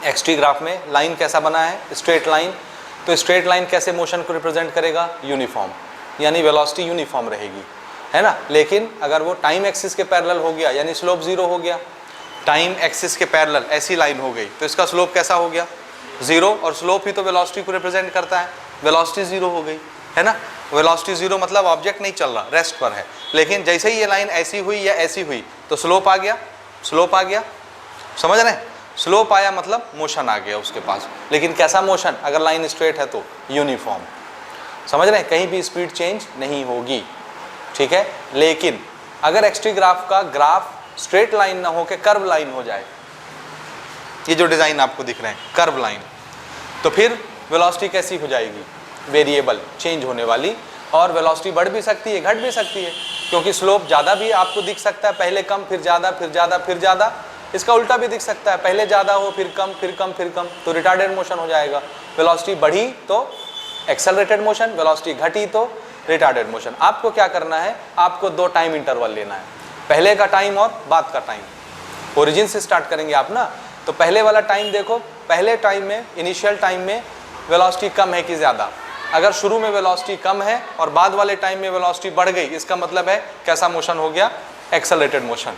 एक्स टी ग्राफ में लाइन कैसा बना है, स्ट्रेट लाइन, तो स्ट्रेट लाइन कैसे मोशन को रिप्रेजेंट करेगा, यूनिफॉर्म, यानी वेलोसिटी यूनिफॉर्म रहेगी, है ना। लेकिन अगर वो टाइम एक्सिस के पैरेलल हो गया, यानी स्लोप जीरो हो गया, टाइम एक्सिस के पैरेलल ऐसी लाइन हो गई तो इसका स्लोप कैसा हो गया, जीरो। और स्लोप ही तो वेलोसिटी को रिप्रेजेंट करता है, वेलोसिटी जीरो हो गई, है ना। वेलोसिटी जीरो मतलब ऑब्जेक्ट नहीं चल रहा, रेस्ट पर है। लेकिन जैसे ही ये लाइन ऐसी हुई या ऐसी हुई तो स्लोप आ गया, स्लोप आ गया, समझ रहे हैं। स्लोप आया मतलब मोशन आ गया उसके पास। लेकिन कैसा मोशन, अगर लाइन स्ट्रेट है तो यूनिफॉर्म, समझ रहे हैं, कहीं भी स्पीड चेंज नहीं होगी। ठीक है। लेकिन अगर एक्स टी ग्राफ का ग्राफ स्ट्रेट लाइन ना हो के कर्व लाइन हो जाए, ये जो डिज़ाइन आपको दिख रहे हैं कर्व लाइन, तो फिर वेलोसिटी कैसी हो जाएगी, वेरिएबल, चेंज होने वाली। और वेलोसिटी बढ़ भी सकती है, घट भी सकती है, क्योंकि स्लोप ज़्यादा भी आपको दिख सकता है, पहले कम फिर ज़्यादा फिर ज़्यादा फिर ज़्यादा। इसका उल्टा भी दिख सकता है, पहले ज़्यादा हो फिर कम फिर कम फिर कम, तो रिटार्डेड मोशन हो जाएगा। वेलोसिटी बढ़ी तो एक्सेलरेटेड मोशन, वेलोसिटी घटी तो रिटार्डेड मोशन। आपको क्या करना है, आपको दो टाइम इंटरवल लेना है, पहले का टाइम और बाद का टाइम। ओरिजिन से स्टार्ट करेंगे आप ना, तो पहले वाला टाइम देखो, पहले टाइम में, इनिशियल टाइम में वेलोसिटी कम है कि ज़्यादा। अगर शुरू में वेलोसिटी कम है और बाद वाले टाइम में वेलोसिटी बढ़ गई, इसका मतलब है कैसा मोशन हो गया, एक्सेलरेटेड मोशन।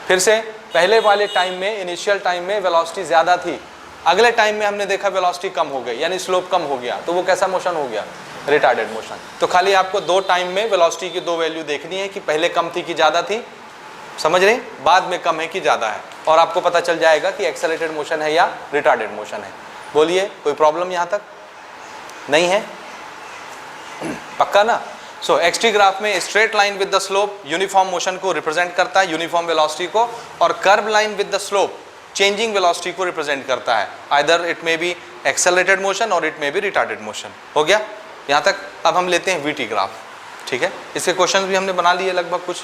फिर से पहले वाले टाइम में, इनिशियल टाइम में वेलोसिटी ज़्यादा थी, अगले टाइम में हमने देखा वेलोसिटी कम हो गई, यानी स्लोप कम हो गया, तो वो कैसा मोशन हो गया, रिटार्डेड मोशन। तो खाली आपको दो टाइम में वेलोसिटी की दो वैल्यू देखनी है कि पहले कम थी कि ज़्यादा थी, समझ रहे, बाद में कम है कि ज़्यादा है, और आपको पता चल जाएगा कि एक्सेलरेटेड मोशन है या रिटार्डेड मोशन है। बोलिए, कोई प्रॉब्लम यहाँ तक नहीं है, पक्का ना। सो एक्स टी ग्राफ में straight line with the slope uniform motion को रिप्रेजेंट करता है, यूनिफॉर्म वेलोसिटी को, और curve line with the slope changing velocity को रिप्रेजेंट करता है। Either it may be accelerated motion और it may be retarded motion. हो गया यहाँ तक। अब हम लेते हैं वीटी ग्राफ। ठीक है, इसके क्वेश्चन भी हमने बना लिए लगभग कुछ।